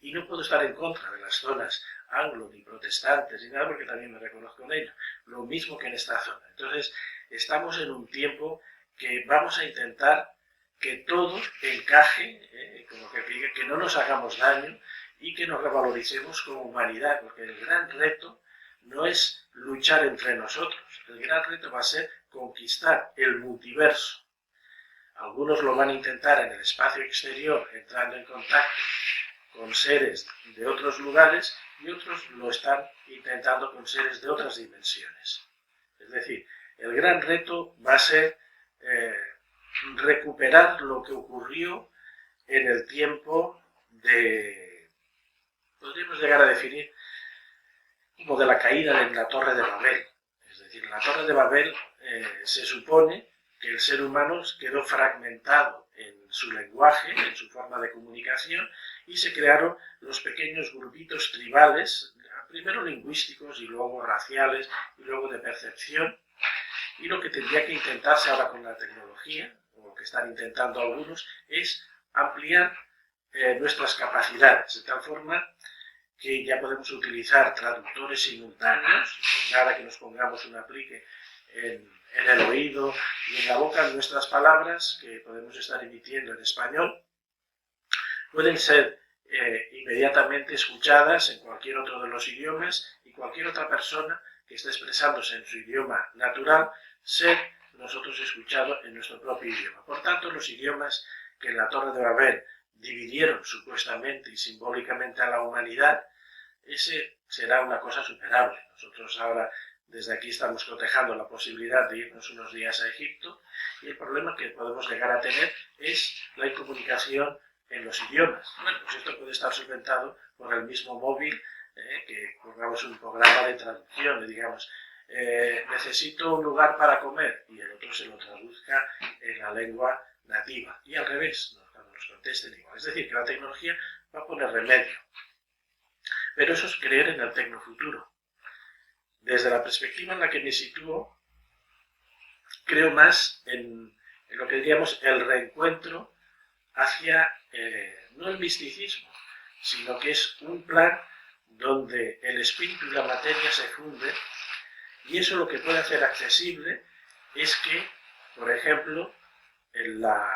Y no puedo estar en contra de las zonas anglo ni protestantes ni nada porque también me reconozco en ellos. Lo mismo que en esta zona. Entonces, estamos en un tiempo que vamos a intentar que todo encaje, como que no nos hagamos daño y que nos revaloricemos como humanidad, porque el gran reto no es luchar entre nosotros, el gran reto va a ser conquistar el multiverso. Algunos lo van a intentar en el espacio exterior, entrando en contacto con seres de otros lugares, y otros lo están intentando con seres de otras dimensiones. Es decir, el gran reto va a ser recuperar lo que ocurrió en el tiempo podríamos llegar a definir como de la caída de la Torre de Babel. Es decir, en la Torre de Babel se supone que el ser humano quedó fragmentado en su lenguaje, en su forma de comunicación, y se crearon los pequeños grupitos tribales, primero lingüísticos y luego raciales y luego de percepción. Y lo que tendría que intentarse ahora con la tecnología, o lo que están intentando algunos, es ampliar nuestras capacidades, de tal forma que ya podemos utilizar traductores simultáneos, con nada que nos pongamos un aplique en el oído y en la boca, nuestras palabras que podemos estar emitiendo en español pueden ser inmediatamente escuchadas en cualquier otro de los idiomas, y cualquier otra persona que esté expresándose en su idioma natural, ser nosotros escuchados en nuestro propio idioma. Por tanto, los idiomas que en la Torre de Babel dividieron supuestamente y simbólicamente a la humanidad, ese será una cosa superable. Nosotros ahora desde aquí estamos cotejando la posibilidad de irnos unos días a Egipto, y el problema que podemos llegar a tener es la incomunicación en los idiomas. Bueno, pues esto puede estar solventado por el mismo móvil, que pongamos un programa de traducción, le digamos, necesito un lugar para comer, y el otro se lo traduzca en la lengua nativa, y al revés, cuando nos contesten igual. Es decir, que la tecnología va a poner remedio. Pero eso es creer en el tecnofuturo. Desde la perspectiva en la que me sitúo, creo más en lo que diríamos el reencuentro hacia, no el misticismo, sino que es un plan donde el espíritu y la materia se funden, y eso lo que puede hacer accesible es que, por ejemplo, la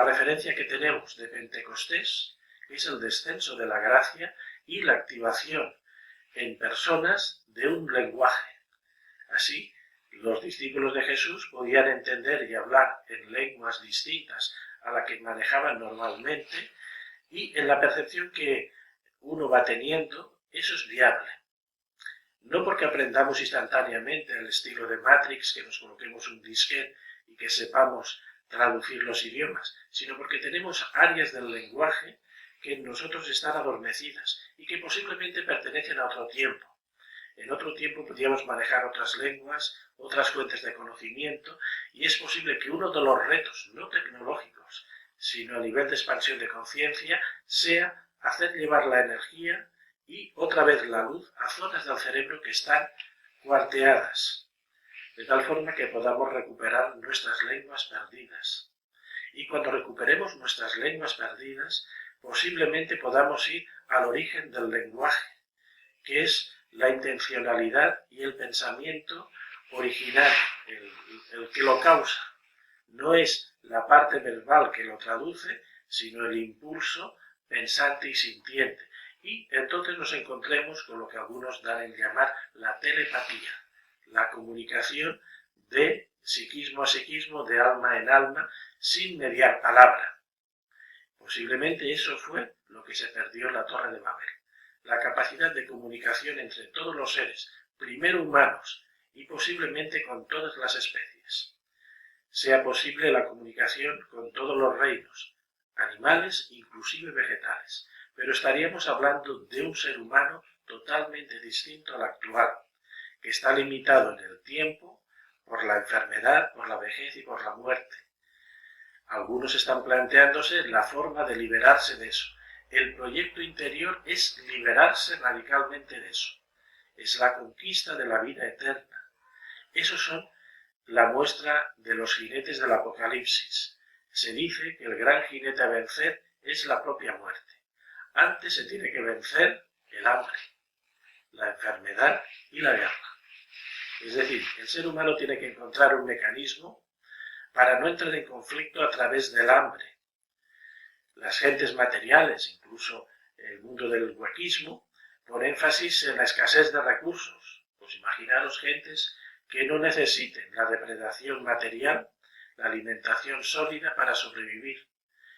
referencia que tenemos de Pentecostés es el descenso de la gracia y la activación en personas de un lenguaje. Así, los discípulos de Jesús podían entender y hablar en lenguas distintas a la que manejaban normalmente, y en la percepción que uno va teniendo, eso es viable. No porque aprendamos instantáneamente al estilo de Matrix, que nos coloquemos un disquete y que sepamos traducir los idiomas, sino porque tenemos áreas del lenguaje que en nosotros están adormecidas y que posiblemente pertenecen a otro tiempo. En otro tiempo podríamos manejar otras lenguas, otras fuentes de conocimiento, y es posible que uno de los retos, no tecnológicos, sino a nivel de expansión de conciencia, sea hacer llevar la energía y otra vez la luz a zonas del cerebro que están cuarteadas, de tal forma que podamos recuperar nuestras lenguas perdidas. Y cuando recuperemos nuestras lenguas perdidas, posiblemente podamos ir al origen del lenguaje, que es la intencionalidad y el pensamiento original, el que lo causa. No es la parte verbal que lo traduce, sino el impulso pensante y sintiente. Y entonces nos encontremos con lo que algunos dan en llamar la telepatía, la comunicación de psiquismo a psiquismo, de alma en alma, sin mediar palabra. Posiblemente eso fue lo que se perdió en la Torre de Babel, la capacidad de comunicación entre todos los seres, primero humanos y posiblemente con todas las especies. Sea posible la comunicación con todos los reinos, animales, inclusive vegetales, pero estaríamos hablando de un ser humano totalmente distinto al actual, que está limitado en el tiempo por la enfermedad, por la vejez y por la muerte. Algunos están planteándose la forma de liberarse de eso. El proyecto interior es liberarse radicalmente de eso. Es la conquista de la vida eterna. Esos son la muestra de los jinetes del Apocalipsis. Se dice que el gran jinete a vencer es la propia muerte. Antes se tiene que vencer el hambre, la enfermedad y la guerra. Es decir, el ser humano tiene que encontrar un mecanismo para no entrar en conflicto a través del hambre. Las gentes materiales, incluso el mundo del huequismo, pone énfasis en la escasez de recursos. Pues imaginaros gentes que no necesiten la depredación material, la alimentación sólida para sobrevivir.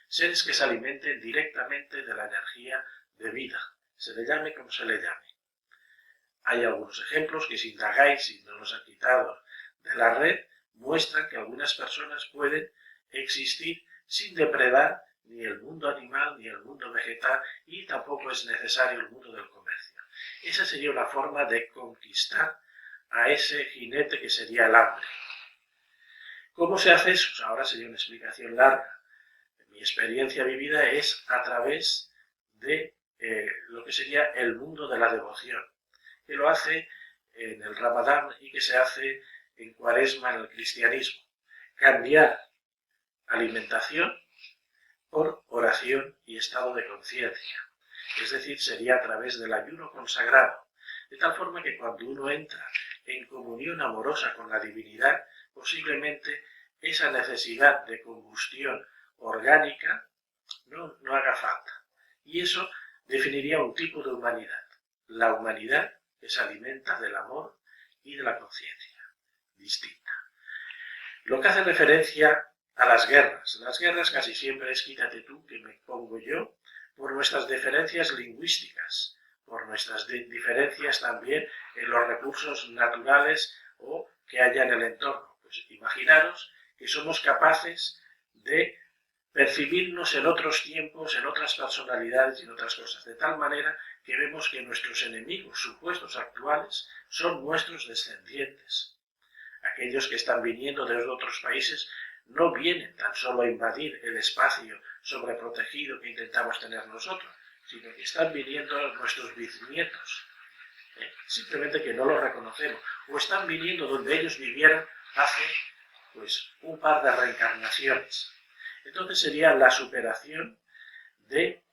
Seres que se alimenten directamente de la energía de vida, se le llame como se le llame. Hay algunos ejemplos que, si indagáis y no los han quitado de la red, muestran que algunas personas pueden existir sin depredar ni el mundo animal ni el mundo vegetal, y tampoco es necesario el mundo del comercio. Esa sería una forma de conquistar a ese jinete que sería el hambre. ¿Cómo se hace eso? Pues ahora sería una explicación larga. Mi experiencia vivida es a través de lo que sería el mundo de la devoción, que lo hace en el Ramadán y que se hace en Cuaresma en el cristianismo. Cambiar alimentación por oración y estado de conciencia. es decir, sería a través del ayuno consagrado, de tal forma que cuando uno entra en comunión amorosa con la divinidad, posiblemente esa necesidad de combustión orgánica no haga falta. Y eso definiría un tipo de humanidad, la humanidad que se alimenta del amor y de la conciencia distinta. Lo que hace referencia a las guerras casi siempre es quítate tú que me pongo yo, por nuestras diferencias lingüísticas, por nuestras diferencias también en los recursos naturales o que haya en el entorno. Pues imaginaros que somos capaces de percibirnos en otros tiempos, en otras personalidades y en otras cosas, de tal manera que vemos que nuestros enemigos supuestos actuales son nuestros descendientes. Aquellos que están viniendo desde otros países no vienen tan solo a invadir el espacio sobreprotegido que intentamos tener nosotros, sino que están viniendo nuestros bisnietos, simplemente que no los reconocemos, o están viniendo donde ellos vivieron hace un par de reencarnaciones. Entonces sería la superación de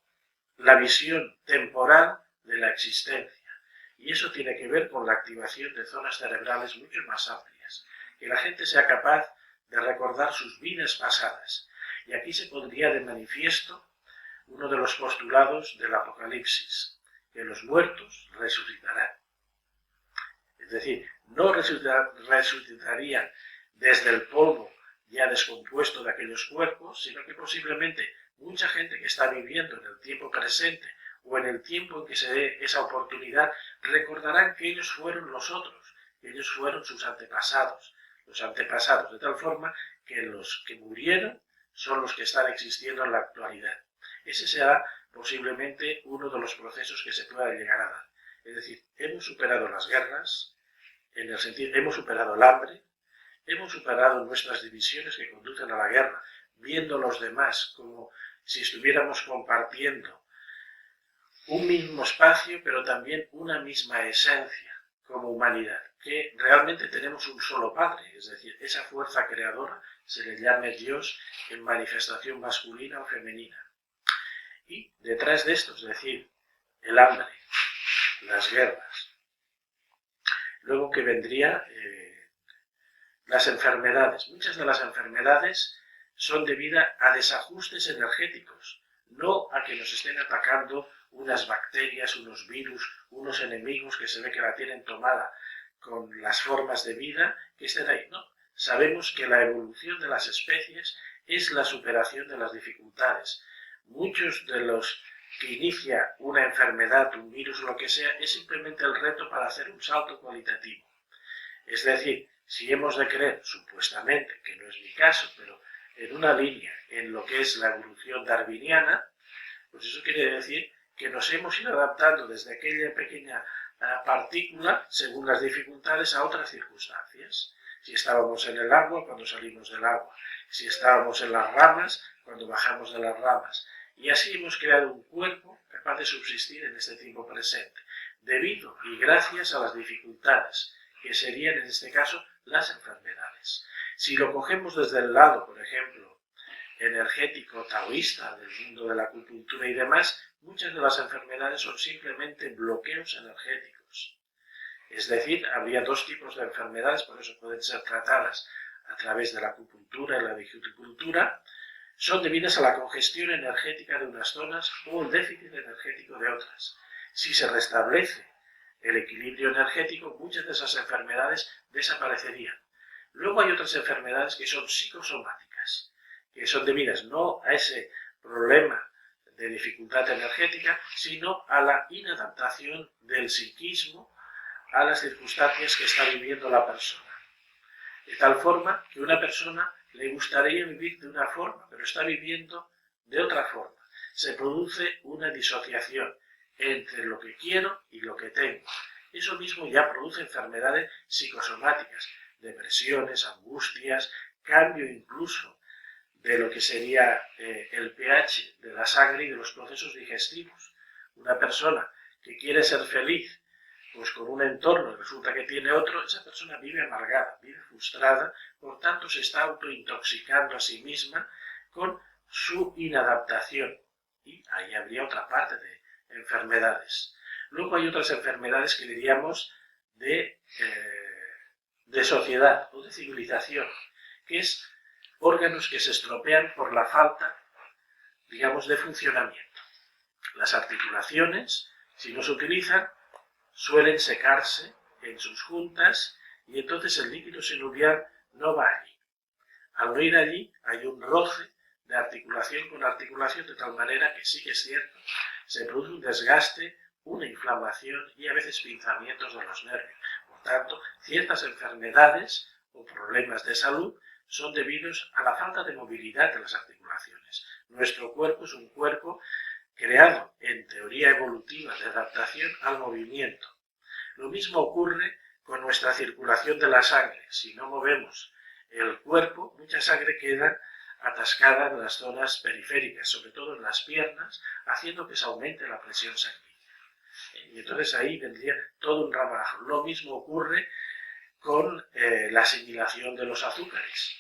la visión temporal de la existencia. Y eso tiene que ver con la activación de zonas cerebrales mucho más amplias. Que la gente sea capaz de recordar sus vidas pasadas. Y aquí se pondría de manifiesto uno de los postulados del Apocalipsis, que los muertos resucitarán. Es decir, no resucitarían desde el polvo ya descompuesto de aquellos cuerpos, sino que posiblemente mucha gente que está viviendo en el tiempo presente o en el tiempo en que se dé esa oportunidad, recordarán que ellos fueron los otros, que ellos fueron sus antepasados, de tal forma que los que murieron son los que están existiendo en la actualidad. Ese será posiblemente uno de los procesos que se pueda llegar a dar. Es decir, hemos superado las guerras, en el sentido, hemos superado el hambre, hemos superado nuestras divisiones que conducen a la guerra, viendo a los demás como si estuviéramos compartiendo un mismo espacio, pero también una misma esencia como humanidad, que realmente tenemos un solo Padre, es decir, esa fuerza creadora se le llame Dios en manifestación masculina o femenina. Y detrás de esto, es decir, el hambre, las guerras, luego que vendría las enfermedades. Muchas de las enfermedades son debidas a desajustes energéticos, no a que nos estén atacando unas bacterias, unos virus, unos enemigos que se ve que la tienen tomada con las formas de vida que estén ahí. No, sabemos que la evolución de las especies es la superación de las dificultades. Muchos de los que inicia una enfermedad, un virus o lo que sea, es simplemente el reto para hacer un salto cualitativo. Es decir, si hemos de creer, supuestamente, que no es mi caso, pero en una línea en lo que es la evolución darwiniana, pues eso quiere decir que nos hemos ido adaptando desde aquella pequeña partícula, según las dificultades, a otras circunstancias. Si estábamos en el agua, cuando salimos del agua. Si estábamos en las ramas, cuando bajamos de las ramas. Y así hemos creado un cuerpo capaz de subsistir en este tiempo presente, debido y gracias a las dificultades, que serían en este caso las enfermedades. Si lo cogemos desde el lado, por ejemplo, energético taoísta del mundo de la acupuntura y demás, muchas de las enfermedades son simplemente bloqueos energéticos. Es decir, habría dos tipos de enfermedades, por eso pueden ser tratadas a través de la acupuntura y la digitopuntura, son debidas a la congestión energética de unas zonas o el déficit energético de otras. Si se restablece el equilibrio energético, muchas de esas enfermedades desaparecerían. Luego hay otras enfermedades que son psicosomáticas, que son debidas no a ese problema de dificultad energética, sino a la inadaptación del psiquismo a las circunstancias que está viviendo la persona. De tal forma que una persona le gustaría vivir de una forma, pero está viviendo de otra forma. Se produce una disociación entre lo que quiero y lo que tengo. Eso mismo ya produce enfermedades psicosomáticas, depresiones, angustias, cambio incluso de lo que sería el pH de la sangre y de los procesos digestivos. Una persona que quiere ser feliz, pues con un entorno y resulta que tiene otro, esa persona vive amargada, vive frustrada, por tanto se está autointoxicando a sí misma con su inadaptación. Y ahí habría otra parte de enfermedades. Luego hay otras enfermedades que diríamos de sociedad o de civilización, que es órganos que se estropean por la falta, digamos, de funcionamiento. Las articulaciones, si no se utilizan, suelen secarse en sus juntas y entonces el líquido sinovial no va allí. Al no ir allí hay un roce de articulación con articulación, de tal manera que sí que es cierto, se produce un desgaste, una inflamación y a veces pinzamientos de los nervios. Por tanto, ciertas enfermedades o problemas de salud son debidos a la falta de movilidad de las articulaciones. Nuestro cuerpo es un cuerpo creado en teoría evolutiva de adaptación al movimiento. Lo mismo ocurre con nuestra circulación de la sangre. Si no movemos el cuerpo, mucha sangre queda atascada en las zonas periféricas, sobre todo en las piernas, haciendo que se aumente la presión sanguínea. Y entonces ahí vendría todo un ramaje. Lo mismo ocurre con la asimilación de los azúcares.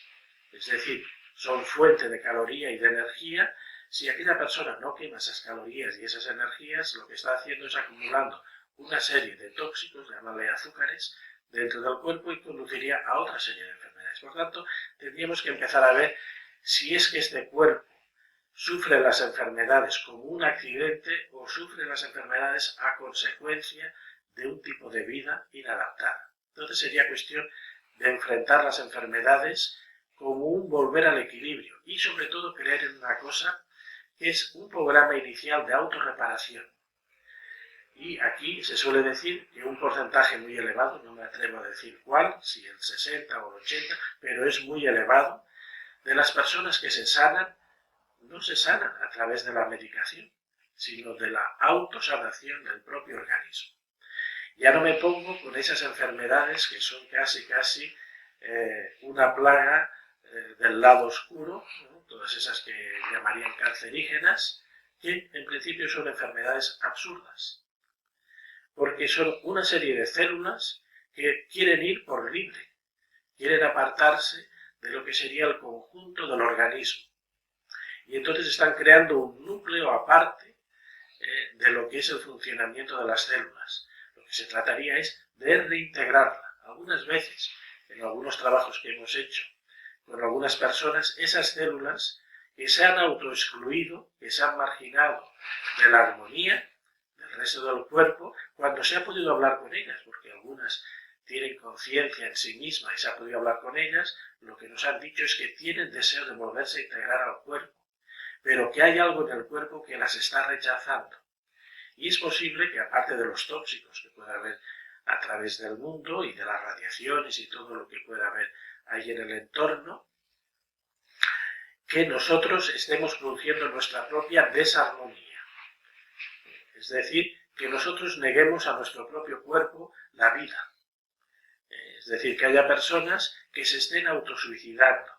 Es decir, son fuente de caloría y de energía. Si aquella persona no quema esas calorías y esas energías, lo que está haciendo es acumulando una serie de tóxicos, llamarle azúcares, dentro del cuerpo y conduciría a otra serie de enfermedades. Por tanto, tendríamos que empezar a ver si es que este cuerpo sufre las enfermedades como un accidente o sufre las enfermedades a consecuencia de un tipo de vida inadaptada. Entonces sería cuestión de enfrentar las enfermedades como un volver al equilibrio y sobre todo creer en una cosa que es un programa inicial de autorreparación. Y aquí se suele decir que un porcentaje muy elevado, no me atrevo a decir cuál, si el 60 o el 80, pero es muy elevado, de las personas que se sanan, no se sanan a través de la medicación, sino de la autosanación del propio organismo. Ya no me pongo con esas enfermedades que son casi una plaga del lado oscuro, ¿no? Todas esas que llamarían cancerígenas, que en principio son enfermedades absurdas, porque son una serie de células que quieren ir por libre, quieren apartarse de lo que sería el conjunto del organismo. Y entonces están creando un núcleo aparte de lo que es el funcionamiento de las células. Lo que se trataría es de reintegrarla. Algunas veces, en algunos trabajos que hemos hecho con algunas personas, esas células que se han autoexcluido, que se han marginado de la armonía del resto del cuerpo, cuando se ha podido hablar con ellas, porque algunas tienen conciencia en sí mismas y se ha podido hablar con ellas, lo que nos han dicho es que tienen deseo de volverse a integrar al cuerpo, pero que hay algo en el cuerpo que las está rechazando. Y es posible que, aparte de los tóxicos que pueda haber a través del mundo y de las radiaciones y todo lo que pueda haber ahí en el entorno, que nosotros estemos produciendo nuestra propia desarmonía. Es decir, que nosotros neguemos a nuestro propio cuerpo la vida. Es decir, que haya personas que se estén autosuicidando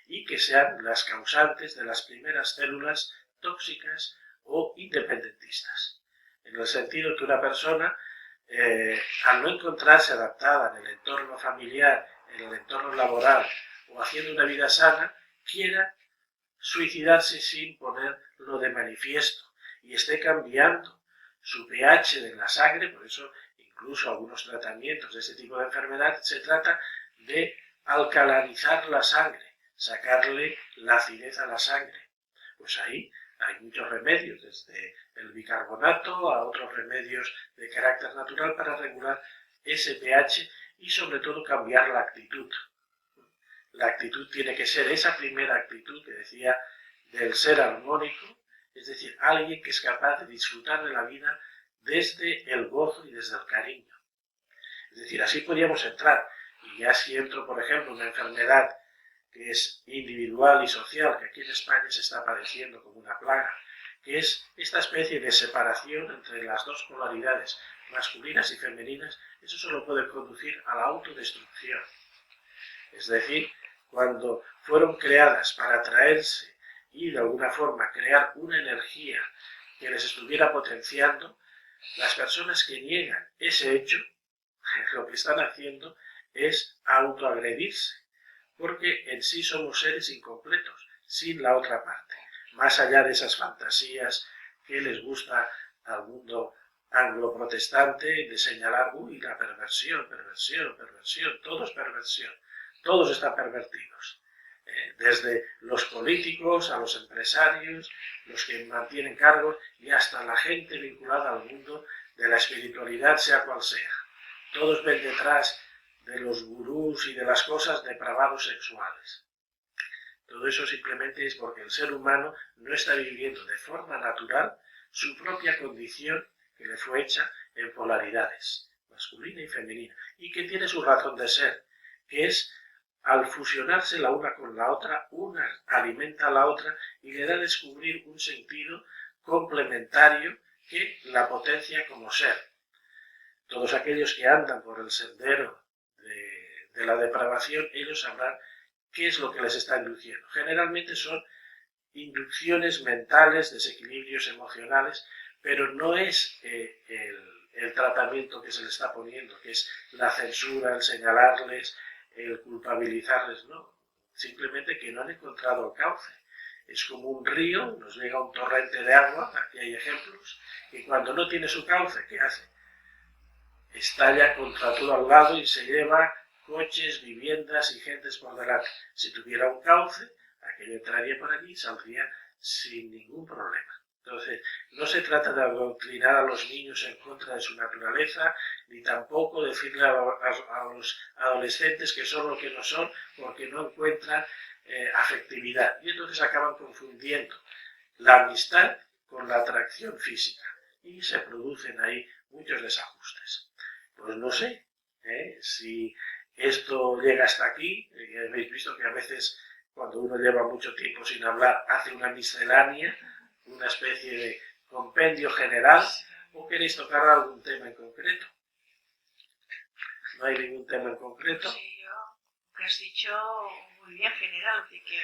y que sean las causantes de las primeras células tóxicas o independentistas. En el sentido que una persona, al no encontrarse adaptada en el entorno familiar, en el entorno laboral o haciendo una vida sana, quiera suicidarse sin ponerlo de manifiesto y esté cambiando su pH de la sangre. Por eso incluso algunos tratamientos de este tipo de enfermedad se trata de alcalinizar la sangre, sacarle la acidez a la sangre. Pues ahí hay muchos remedios, desde el bicarbonato a otros remedios de carácter natural para regular ese pH y sobre todo cambiar la actitud. La actitud tiene que ser esa primera actitud que decía del ser armónico, es decir, alguien que es capaz de disfrutar de la vida desde el gozo y desde el cariño. Es decir, así podríamos entrar. Y ya si entro, por ejemplo, una enfermedad que es individual y social, que aquí en España se está padeciendo como una plaga, que es esta especie de separación entre las dos polaridades, masculinas y femeninas, eso solo puede conducir a la autodestrucción. Es decir, cuando fueron creadas para atraerse y de alguna forma crear una energía que les estuviera potenciando, las personas que niegan ese hecho, lo que están haciendo es autoagredirse, porque en sí somos seres incompletos, sin la otra parte, más allá de esas fantasías que les gusta al mundo anglo-protestante de señalar, uy, la perversión, todo es perversión, todos están pervertidos. Desde los políticos a los empresarios, los que mantienen cargos y hasta la gente vinculada al mundo de la espiritualidad, sea cual sea. Todos ven detrás de los gurús y de las cosas depravados sexuales. Todo eso simplemente es porque el ser humano no está viviendo de forma natural su propia condición que le fue hecha en polaridades, masculina y femenina, y que tiene su razón de ser, que es al fusionarse la una con la otra, una alimenta a la otra y le da a descubrir un sentido complementario que la potencia como ser. Todos aquellos que andan por el sendero de la depravación, ellos sabrán qué es lo que les está induciendo. Generalmente son inducciones mentales, desequilibrios emocionales, pero no es el tratamiento que se les está poniendo, que es la censura, el señalarles, el culpabilizarles, no. Simplemente que no han encontrado el cauce. Es como un río, nos llega un torrente de agua, aquí hay ejemplos, y cuando no tiene su cauce, ¿qué hace? Estalla contra todo al lado y se lleva coches, viviendas y gentes por delante. Si tuviera un cauce, aquello entraría por allí y saldría sin ningún problema. Entonces, no se trata de adoctrinar a los niños en contra de su naturaleza, ni tampoco decirle a los adolescentes que son lo que no son porque no encuentran afectividad. Y entonces acaban confundiendo la amistad con la atracción física. Y se producen ahí muchos desajustes. Pues no sé si esto llega hasta aquí. Habéis visto que a veces cuando uno lleva mucho tiempo sin hablar hace una miscelánea, una especie de compendio general, o queréis tocar algún tema en concreto. ¿No hay ningún tema en concreto? Sí, yo, que has dicho muy bien general, de que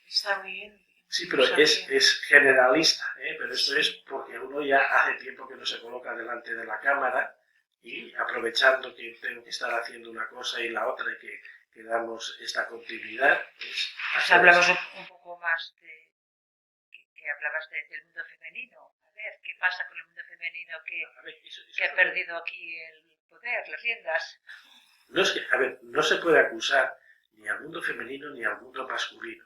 está muy bien. Sí, pero es generalista, pero esto es porque uno ya hace tiempo que no se coloca delante de la cámara y aprovechando que tengo que estar haciendo una cosa y la otra y que damos esta continuidad. Pues hablamos un poco más de que hablabas del mundo femenino. A ver, ¿qué pasa con el mundo femenino que ha perdido aquí el poder, las riendas? No es que, a ver, no se puede acusar ni al mundo femenino ni al mundo masculino.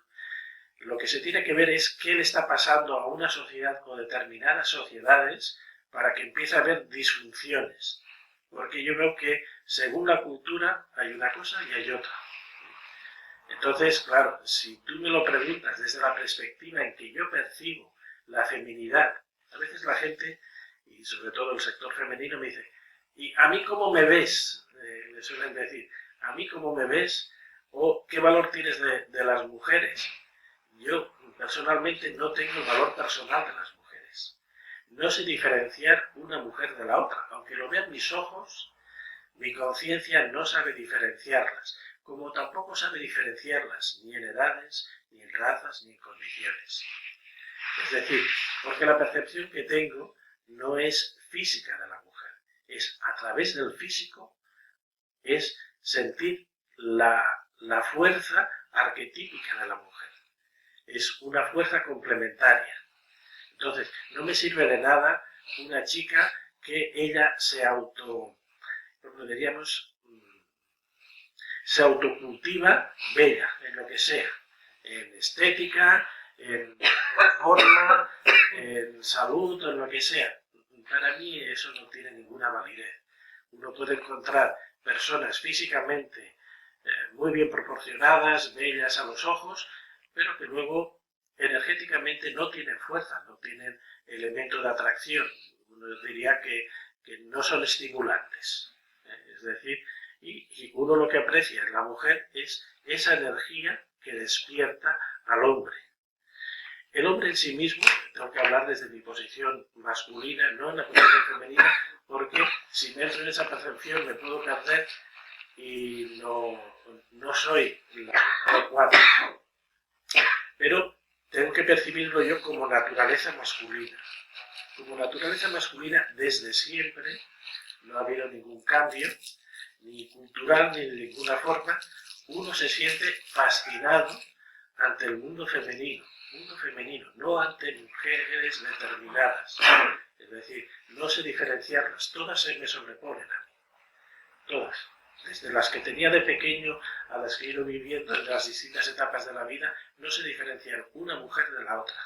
Lo que se tiene que ver es qué le está pasando a una sociedad o determinadas sociedades para que empiece a haber disfunciones. Porque yo veo que según la cultura hay una cosa y hay otra. Entonces, claro, si tú me lo preguntas desde la perspectiva en que yo percibo la feminidad, a veces la gente, y sobre todo el sector femenino, me dice, ¿y a mí cómo me ves? Me suelen decir, ¿a mí cómo me ves? ¿O qué valor tienes de las mujeres? Yo personalmente no tengo el valor personal de las mujeres. No sé diferenciar una mujer de la otra. Aunque lo vean mis ojos, mi conciencia no sabe diferenciarlas, como tampoco sabe diferenciarlas ni en edades, ni en razas, ni en condiciones. Es decir, porque la percepción que tengo no es física de la mujer, es a través del físico, es sentir la fuerza arquetípica de la mujer. Es una fuerza complementaria. Entonces, no me sirve de nada una chica que ella se autocultiva bella, en lo que sea, en estética, en forma, en salud, en lo que sea. Para mí eso no tiene ninguna validez. Uno puede encontrar personas físicamente muy bien proporcionadas, bellas a los ojos, pero que luego energéticamente no tienen fuerza, no tienen elemento de atracción. Uno diría que no son estimulantes. Es decir, y uno lo que aprecia en la mujer es esa energía que despierta al hombre. El hombre en sí mismo, tengo que hablar desde mi posición masculina, no en la posición femenina, porque si me entro en esa percepción me puedo perder y no soy la adecuada. Pero tengo que percibirlo yo como naturaleza masculina. Como naturaleza masculina desde siempre, no ha habido ningún cambio, ni cultural ni de ninguna forma. Uno se siente fascinado ante el mundo femenino, no ante mujeres determinadas. Es decir, no sé diferenciarlas, todas se me sobreponen a mí, todas. Desde las que tenía de pequeño a las que he ido viviendo en las distintas etapas de la vida, no sé diferenciar una mujer de la otra.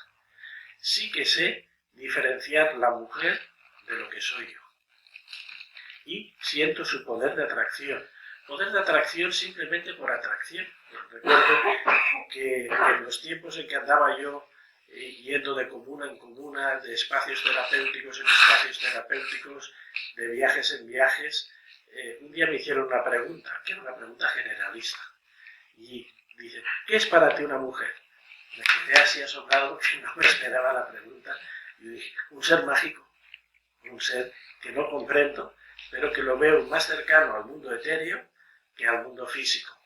Sí que sé diferenciar la mujer de lo que soy yo. Y siento su poder de atracción. Poder de atracción simplemente por atracción. Recuerdo que en los tiempos en que andaba yo yendo de comuna en comuna, de espacios terapéuticos en espacios terapéuticos, de viajes en viajes, un día me hicieron una pregunta, que era una pregunta generalista. Y dice, ¿qué es para ti una mujer? Me quedé así asombrado que no me esperaba la pregunta. Y dije, un ser mágico, un ser que no comprendo, pero que lo veo más cercano al mundo etéreo que al mundo físico.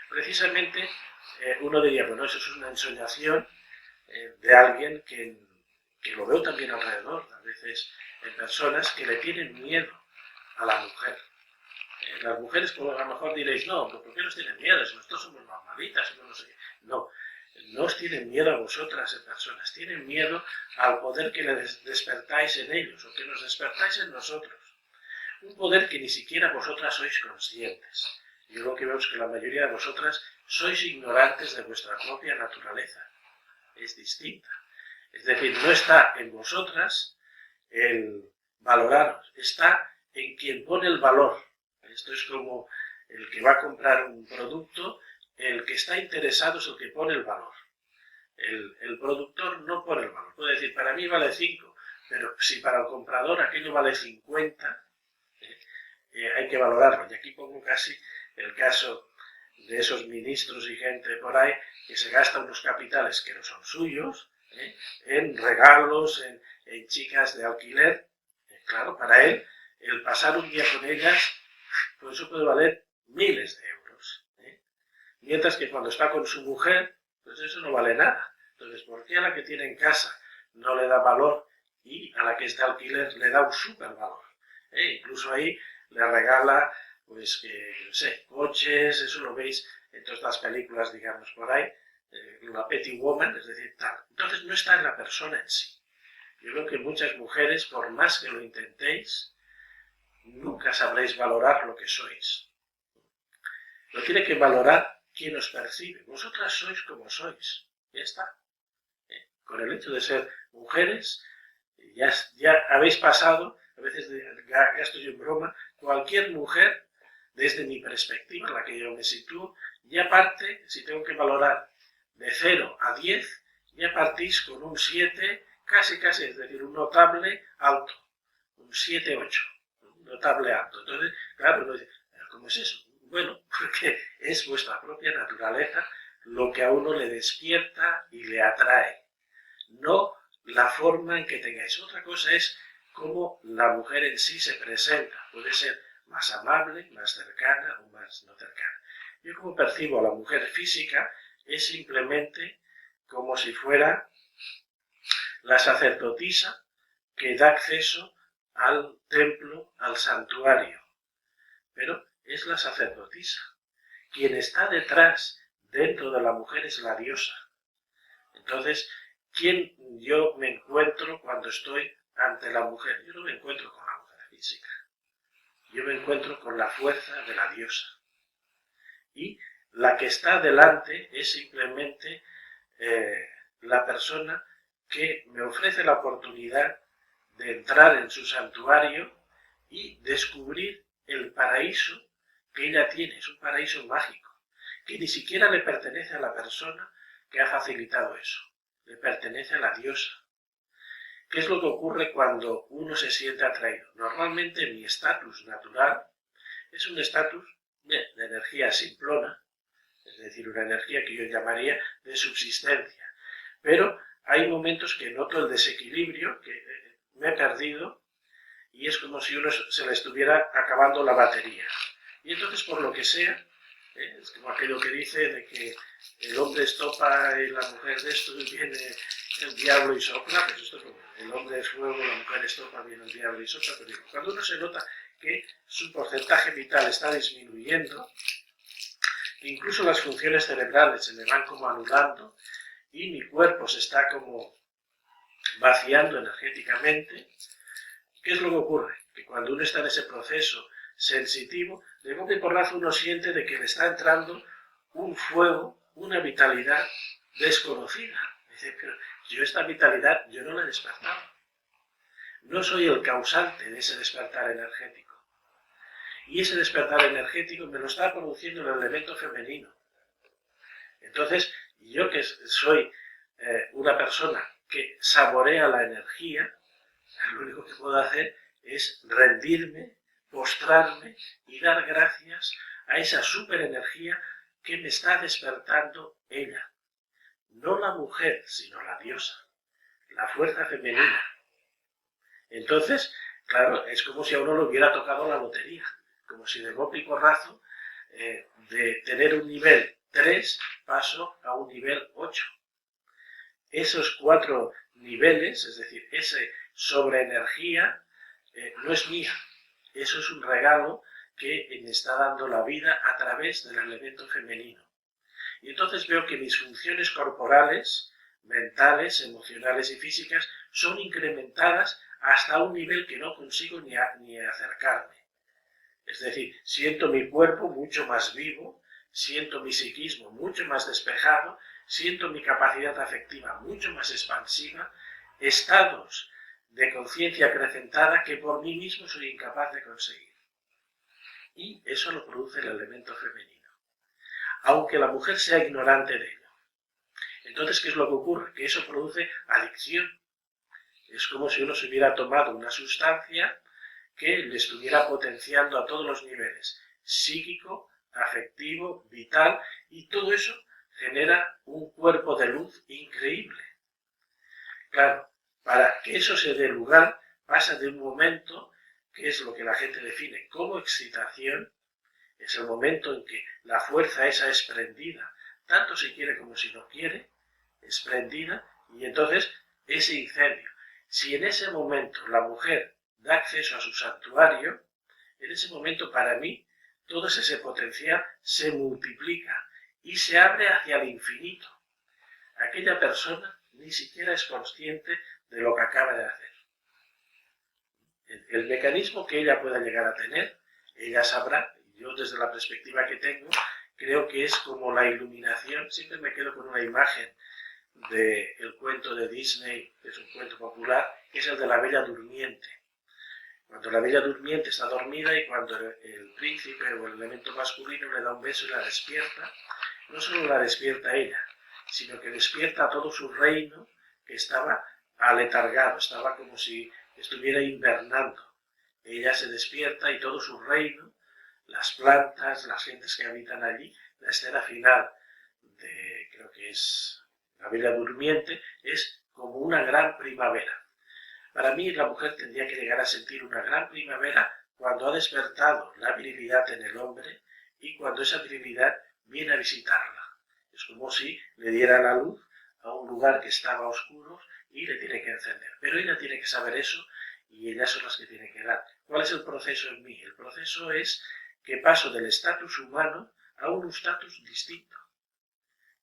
Precisamente uno diría, bueno, eso es una ensoñación de alguien que lo veo también alrededor, a veces en personas que le tienen miedo a la mujer. Las mujeres, pues, a lo mejor diréis, no, ¿por qué nos tienen miedo? Si nosotros somos normalitas, no sé qué. No, no os tienen miedo a vosotras en personas, tienen miedo al poder que les despertáis en ellos o que nos despertáis en nosotros. Un poder que ni siquiera vosotras sois conscientes. Yo lo que veo es que la mayoría de vosotras sois ignorantes de vuestra propia naturaleza. Es distinta. Es decir, no está en vosotras el valoraros, está en quien pone el valor. Esto es como el que va a comprar un producto, el que está interesado es el que pone el valor. El productor no pone el valor. Puede decir, para mí vale 5, pero si para el comprador aquello vale 50, hay que valorarlo. Y aquí pongo casi el caso de esos ministros y gente por ahí que se gastan unos capitales que no son suyos, en regalos, en chicas de alquiler. Claro, para él, el pasar un día con ellas, pues eso puede valer miles de euros. Mientras que cuando está con su mujer, pues eso no vale nada. Entonces, ¿por qué a la que tiene en casa no le da valor y a la que está de alquiler le da un súper valor? Incluso ahí le regala, pues, no sé, coches, eso lo veis en todas las películas, digamos, por ahí, una petty woman, es decir, tal. Entonces no está en la persona en sí. Yo creo que muchas mujeres, por más que lo intentéis, nunca sabréis valorar lo que sois. Lo tiene que valorar quien os percibe. Vosotras sois como sois. Ya está. Con el hecho de ser mujeres, ya habéis pasado, a veces ya estoy en broma, cualquier mujer, desde mi perspectiva, en la que yo me sitúo, ya parte, si tengo que valorar de 0 a 10, ya partís con un 7, casi, es decir, un notable alto, un 7-8, un notable alto. Entonces, claro, uno dice, ¿cómo es eso? Bueno, porque es vuestra propia naturaleza lo que a uno le despierta y le atrae, no la forma en que tengáis. Otra cosa es cómo la mujer en sí se presenta. Puede ser más amable, más cercana o más no cercana. Yo como percibo a la mujer física es simplemente como si fuera la sacerdotisa que da acceso al templo, al santuario. Pero es la sacerdotisa. Quien está detrás, dentro de la mujer, es la diosa. Entonces, ¿quién yo me encuentro cuando estoy ante la mujer? Yo no me encuentro con la mujer física. Yo me encuentro con la fuerza de la diosa. Y la que está delante es simplemente la persona que me ofrece la oportunidad de entrar en su santuario y descubrir el paraíso que ella tiene. Es un paraíso mágico, que ni siquiera le pertenece a la persona que ha facilitado eso. Le pertenece a la diosa. ¿Qué es lo que ocurre cuando uno se siente atraído? Normalmente mi estatus natural es un estatus de energía simplona, es decir, una energía que yo llamaría de subsistencia. Pero hay momentos que noto el desequilibrio, que me he perdido, y es como si uno se le estuviera acabando la batería. Y entonces, por lo que sea, es como aquello que dice de que el hombre estopa y la mujer de esto, y viene el diablo y sopla, pues esto es como el hombre es fuego, la mujer estopa, viene el diablo y sopla. Pero cuando uno se nota que su porcentaje vital está disminuyendo, incluso las funciones cerebrales se me van como anulando y mi cuerpo se está como vaciando energéticamente. ¿Qué es lo que ocurre? Que cuando uno está en ese proceso sensitivo, de golpe y porrazo uno siente de que le está entrando un fuego, una vitalidad desconocida. Dice, pero yo esta vitalidad, yo no la he despertado. No soy el causante de ese despertar energético. Y ese despertar energético me lo está produciendo el elemento femenino. Entonces, yo que soy una persona que saborea la energía, lo único que puedo hacer es rendirme, postrarme y dar gracias a esa superenergía que me está despertando ella. No la mujer, sino la diosa, la fuerza femenina. Entonces, claro, es como si a uno le hubiera tocado la lotería, como si de golpe y porrazo, de tener un nivel 3 paso a un nivel 8. Esos 4 niveles, es decir, ese sobreenergía, no es mía. Eso es un regalo que me está dando la vida a través del elemento femenino. Y entonces veo que mis funciones corporales, mentales, emocionales y físicas son incrementadas hasta un nivel que no consigo ni acercarme. Es decir, siento mi cuerpo mucho más vivo, siento mi psiquismo mucho más despejado, siento mi capacidad afectiva mucho más expansiva, estados de conciencia acrecentada que por mí mismo soy incapaz de conseguir. Y eso lo produce el elemento femenino, aunque la mujer sea ignorante de ello. Entonces, ¿qué es lo que ocurre? Que eso produce adicción. Es como si uno se hubiera tomado una sustancia que le estuviera potenciando a todos los niveles, psíquico, afectivo, vital, y todo eso genera un cuerpo de luz increíble. Claro, para que eso se dé lugar, pasa de un momento que es lo que la gente define como excitación, es el momento en que la fuerza esa es prendida, tanto si quiere como si no quiere, es prendida, y entonces ese incendio. Si en ese momento la mujer da acceso a su santuario, en ese momento para mí todo ese potencial se multiplica y se abre hacia el infinito. Aquella persona ni siquiera es consciente de lo que acaba de hacer. El mecanismo que ella pueda llegar a tener, ella sabrá. Yo desde la perspectiva que tengo, creo que es como la iluminación. Siempre me quedo con una imagen del cuento de Disney, que es un cuento popular, que es el de la Bella Durmiente. Cuando la Bella Durmiente está dormida y cuando el príncipe o el elemento masculino le da un beso y la despierta, no solo la despierta ella, sino que despierta a todo su reino que estaba aletargado, estaba como si estuviera invernando. Ella se despierta y todo su reino, las plantas, las gentes que habitan allí, la escena final de, creo que es la Bella Durmiente, es como una gran primavera. Para mí la mujer tendría que llegar a sentir una gran primavera cuando ha despertado la virilidad en el hombre y cuando esa virilidad viene a visitarla. Es como si le diera la luz a un lugar que estaba oscuro y le tiene que encender. Pero ella tiene que saber eso y ellas son las que tienen que dar. ¿Cuál es el proceso en mí? El proceso es que paso del estatus humano a un estatus distinto.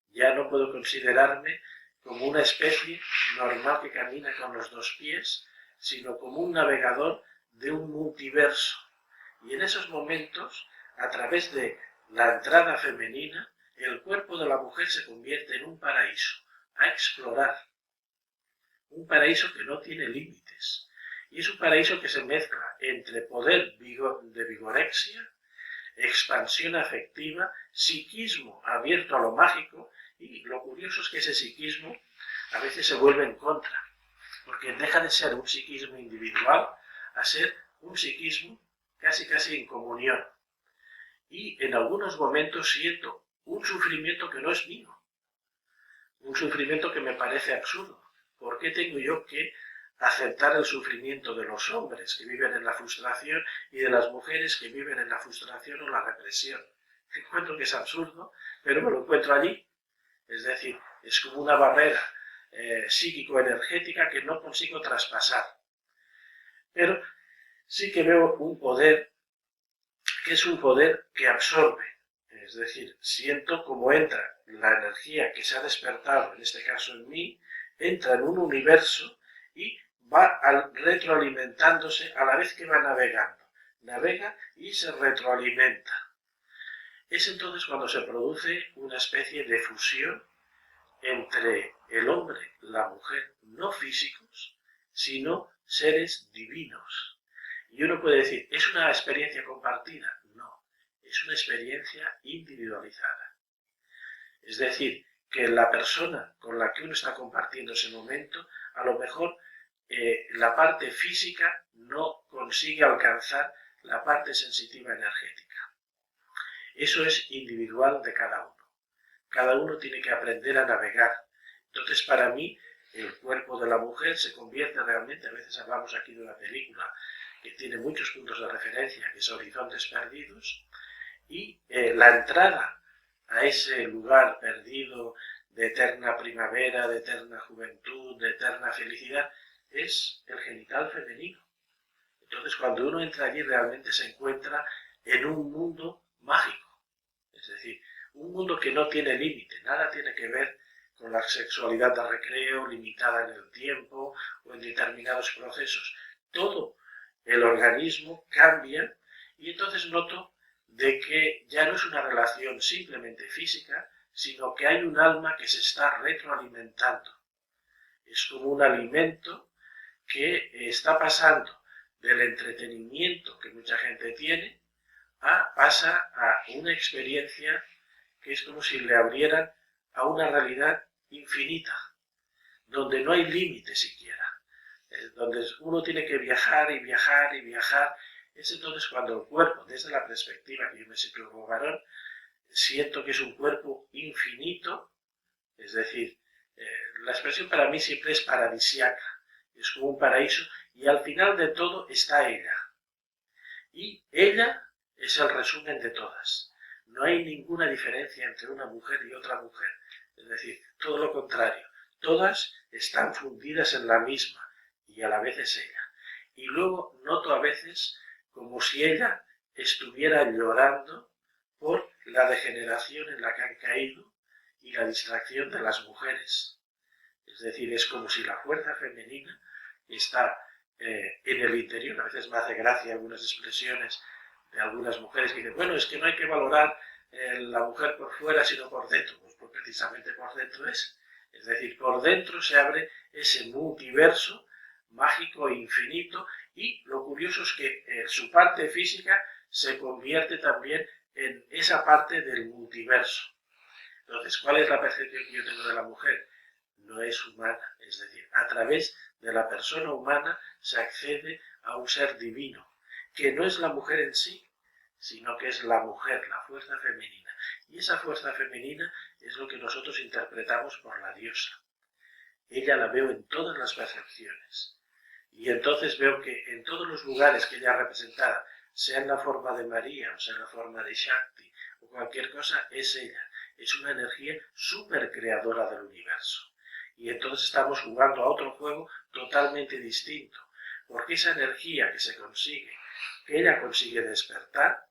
Ya no puedo considerarme como una especie normal que camina con los 2 pies, sino como un navegador de un multiverso. Y en esos momentos, a través de la entrada femenina, el cuerpo de la mujer se convierte en un paraíso, a explorar. Un paraíso que no tiene límites. Y es un paraíso que se mezcla entre poder de vigorexia, expansión afectiva, psiquismo abierto a lo mágico, y lo curioso es que ese psiquismo a veces se vuelve en contra, porque deja de ser un psiquismo individual a ser un psiquismo casi en comunión. Y en algunos momentos siento un sufrimiento que no es mío, un sufrimiento que me parece absurdo. ¿Por qué tengo yo que aceptar el sufrimiento de los hombres que viven en la frustración y de las mujeres que viven en la frustración o la represión? Encuentro que es absurdo, pero me lo encuentro allí. Es decir, es como una barrera psíquico-energética que no consigo traspasar. Pero sí que veo un poder que es un poder que absorbe. Es decir, siento como entra la energía que se ha despertado, en este caso en mí, entra en un universo y va retroalimentándose a la vez que va navegando. Navega y se retroalimenta. Es entonces cuando se produce una especie de fusión entre el hombre, la mujer, no físicos, sino seres divinos. Y uno puede decir, ¿es una experiencia compartida? No, es una experiencia individualizada. Es decir, que la persona con la que uno está compartiendo ese momento, a lo mejor la parte física no consigue alcanzar la parte sensitiva energética. Eso es individual de cada uno. Cada uno tiene que aprender a navegar. Entonces, para mí, el cuerpo de la mujer se convierte realmente, a veces hablamos aquí de una película que tiene muchos puntos de referencia, que es Horizontes Perdidos, y la entrada a ese lugar perdido de eterna primavera, de eterna juventud, de eterna felicidad, es el genital femenino. Entonces, cuando uno entra allí, realmente se encuentra en un mundo mágico. Es decir, un mundo que no tiene límite, nada tiene que ver con la sexualidad de recreo, limitada en el tiempo o en determinados procesos. Todo el organismo cambia y entonces noto de que ya no es una relación simplemente física, sino que hay un alma que se está retroalimentando. Es como un alimento que está pasando del entretenimiento que mucha gente tiene pasa a una experiencia que es como si le abrieran a una realidad infinita, donde no hay límite siquiera, donde uno tiene que viajar y viajar y viajar. Es entonces cuando el cuerpo, desde la perspectiva que yo me sitúo como varón, siento que es un cuerpo infinito, es decir, la expresión para mí siempre es paradisiaca, es como un paraíso, y al final de todo está ella. Y ella es el resumen de todas. No hay ninguna diferencia entre una mujer y otra mujer. Es decir, todo lo contrario. Todas están fundidas en la misma y a la vez es ella. Y luego noto a veces como si ella estuviera llorando por la degeneración en la que han caído y la distracción de las mujeres. Es decir, es como si la fuerza femenina está en el interior. A veces me hace gracia algunas expresiones de algunas mujeres que dicen, bueno, es que no hay que valorar la mujer por fuera, sino por dentro. Pues precisamente por dentro es. Es decir, por dentro se abre ese multiverso mágico e infinito, y lo curioso es que su parte física se convierte también en esa parte del multiverso. Entonces, ¿cuál es la percepción que yo tengo de la mujer? No es humana, es decir, a través de la persona humana se accede a un ser divino, que no es la mujer en sí, sino que es la mujer, la fuerza femenina. Y esa fuerza femenina es lo que nosotros interpretamos por la diosa. Ella la veo en todas las percepciones. Y entonces veo que en todos los lugares que ella representada, sea en la forma de María, o sea en la forma de Shakti, o cualquier cosa, es ella. Es una energía súper creadora del universo. Y entonces estamos jugando a otro juego totalmente distinto. Porque esa energía que se consigue, que ella consigue despertar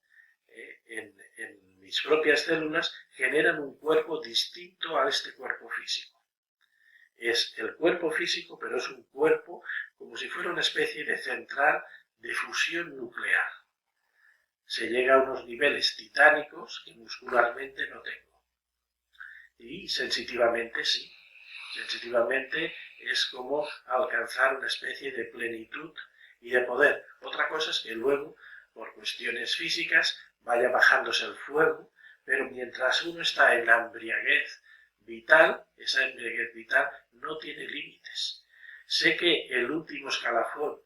en mis propias células, generan un cuerpo distinto a este cuerpo físico. Es el cuerpo físico, pero es un cuerpo como si fuera una especie de central de fusión nuclear. Se llega a unos niveles titánicos que muscularmente no tengo. Y sensitivamente sí. Sensitivamente es como alcanzar una especie de plenitud y de poder. Otra cosa es que luego, por cuestiones físicas, vaya bajándose el fuego, pero mientras uno está en la embriaguez vital, esa embriaguez vital no tiene límites. Sé que el último escalafón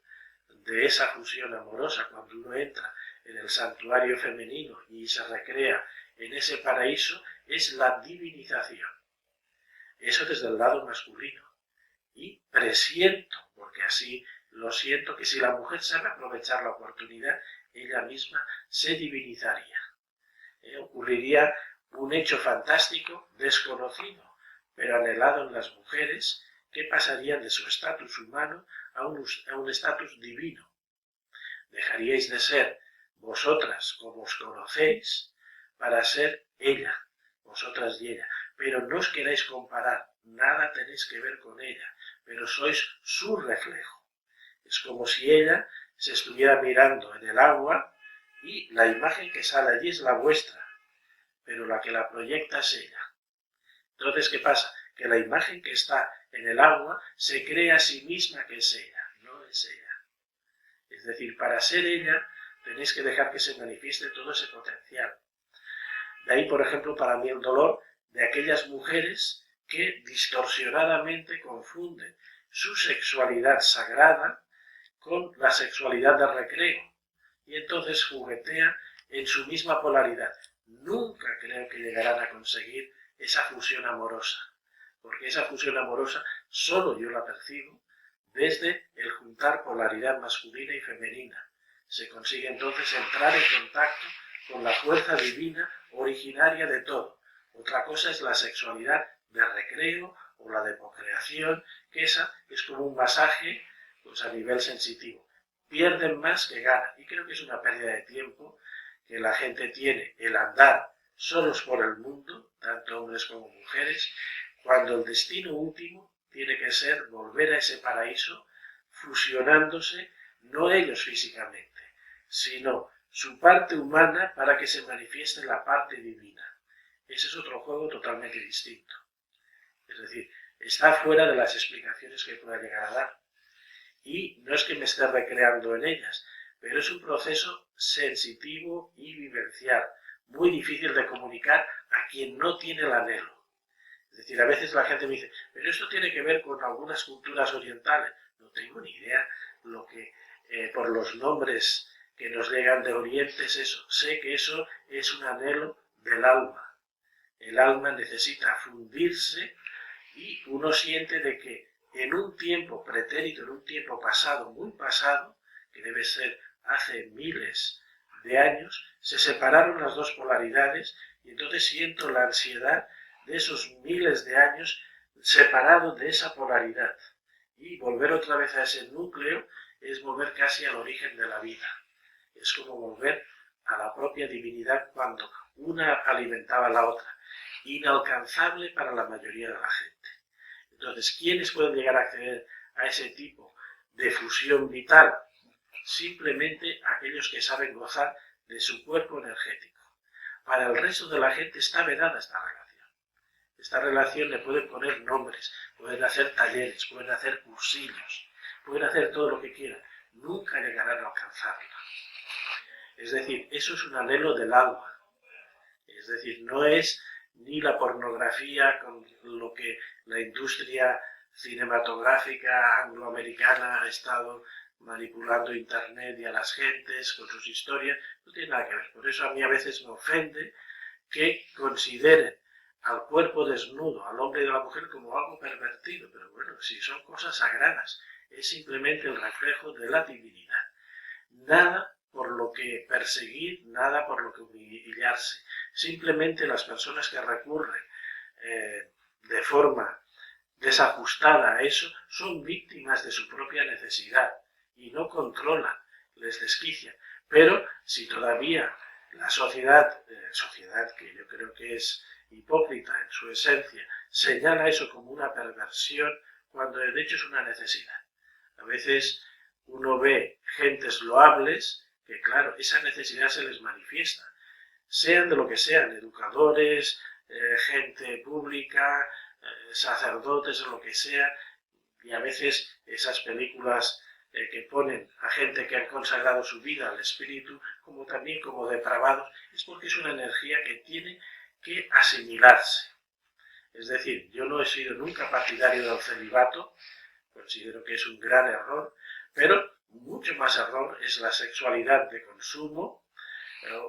de esa fusión amorosa, cuando uno entra en el santuario femenino y se recrea en ese paraíso, es la divinización. Eso desde el lado masculino. Y presiento, porque así lo siento, que si la mujer sabe aprovechar la oportunidad, ella misma se divinizaría. Ocurriría un hecho fantástico, desconocido, pero anhelado en las mujeres, que pasarían de su estatus humano a un estatus divino. Dejaríais de ser vosotras como os conocéis para ser ella, vosotras y ella. Pero no os queráis comparar, nada tenéis que ver con ella, pero sois su reflejo. Es como si ella se estuviera mirando en el agua y la imagen que sale allí es la vuestra, pero la que la proyecta es ella. Entonces, ¿qué pasa? Que la imagen que está en el agua se cree a sí misma que es ella, no es ella. Es decir, para ser ella tenéis que dejar que se manifieste todo ese potencial. De ahí, por ejemplo, para mí el dolor de aquellas mujeres que distorsionadamente confunden su sexualidad sagrada con la sexualidad de recreo y entonces juguetean en su misma polaridad. Nunca creo que llegarán a conseguir esa fusión amorosa, porque esa fusión amorosa solo yo la percibo desde el juntar polaridad masculina y femenina. Se consigue entonces entrar en contacto con la fuerza divina originaria de todo. Otra cosa es la sexualidad de recreo o la de procreación, que esa es como un masaje pues, a nivel sensitivo. Pierden más que ganan, y creo que es una pérdida de tiempo que la gente tiene el andar solos por el mundo, tanto hombres como mujeres, cuando el destino último tiene que ser volver a ese paraíso fusionándose, no ellos físicamente, sino su parte humana para que se manifieste la parte divina. Ese es otro juego totalmente distinto. Es decir, está fuera de las explicaciones que pueda llegar a dar. Y no es que me esté recreando en ellas, pero es un proceso sensitivo y vivencial, muy difícil de comunicar a quien no tiene el anhelo. Es decir, a veces la gente me dice, pero esto tiene que ver con algunas culturas orientales. No tengo ni idea lo que, por los nombres que nos llegan de Oriente es eso. Sé que eso es un anhelo del alma. El alma necesita fundirse y uno siente de que en un tiempo pretérito, en un tiempo pasado, muy pasado, que debe ser hace miles de años, se separaron las dos polaridades y entonces siento la ansiedad de esos miles de años separado de esa polaridad. Y volver otra vez a ese núcleo es volver casi al origen de la vida. Es como volver a la propia divinidad cuando una alimentaba a la otra. Inalcanzable para la mayoría de la gente. Entonces, ¿quiénes pueden llegar a acceder a ese tipo de fusión vital? Simplemente aquellos que saben gozar de su cuerpo energético. Para el resto de la gente está vedada esta relación. Esta relación le pueden poner nombres, pueden hacer talleres, pueden hacer cursillos, pueden hacer todo lo que quieran. Nunca llegarán a alcanzarla. Es decir, eso es un anhelo del alma. Es decir, no es ni la pornografía con lo que la industria cinematográfica angloamericana ha estado manipulando internet y a las gentes con sus historias, no tiene nada que ver. Por eso a mí a veces me ofende que consideren al cuerpo desnudo, al hombre y a la mujer como algo pervertido, pero bueno, si son cosas sagradas, es simplemente el reflejo de la divinidad. Nada por lo que perseguir, nada por lo que humillarse. Simplemente las personas que recurren de forma desajustada a eso son víctimas de su propia necesidad y no controlan, les desquician. Pero si todavía la sociedad que yo creo que es hipócrita en su esencia, señala eso como una perversión cuando de hecho es una necesidad. A veces uno ve gentes loables que claro, esa necesidad se les manifiesta, sean de lo que sean, educadores, gente pública, sacerdotes o lo que sea, y a veces esas películas que ponen a gente que ha consagrado su vida al espíritu, como también como depravados, es porque es una energía que tiene que asimilarse. Es decir, yo no he sido nunca partidario del celibato, considero que es un gran error, pero mucho más error es la sexualidad de consumo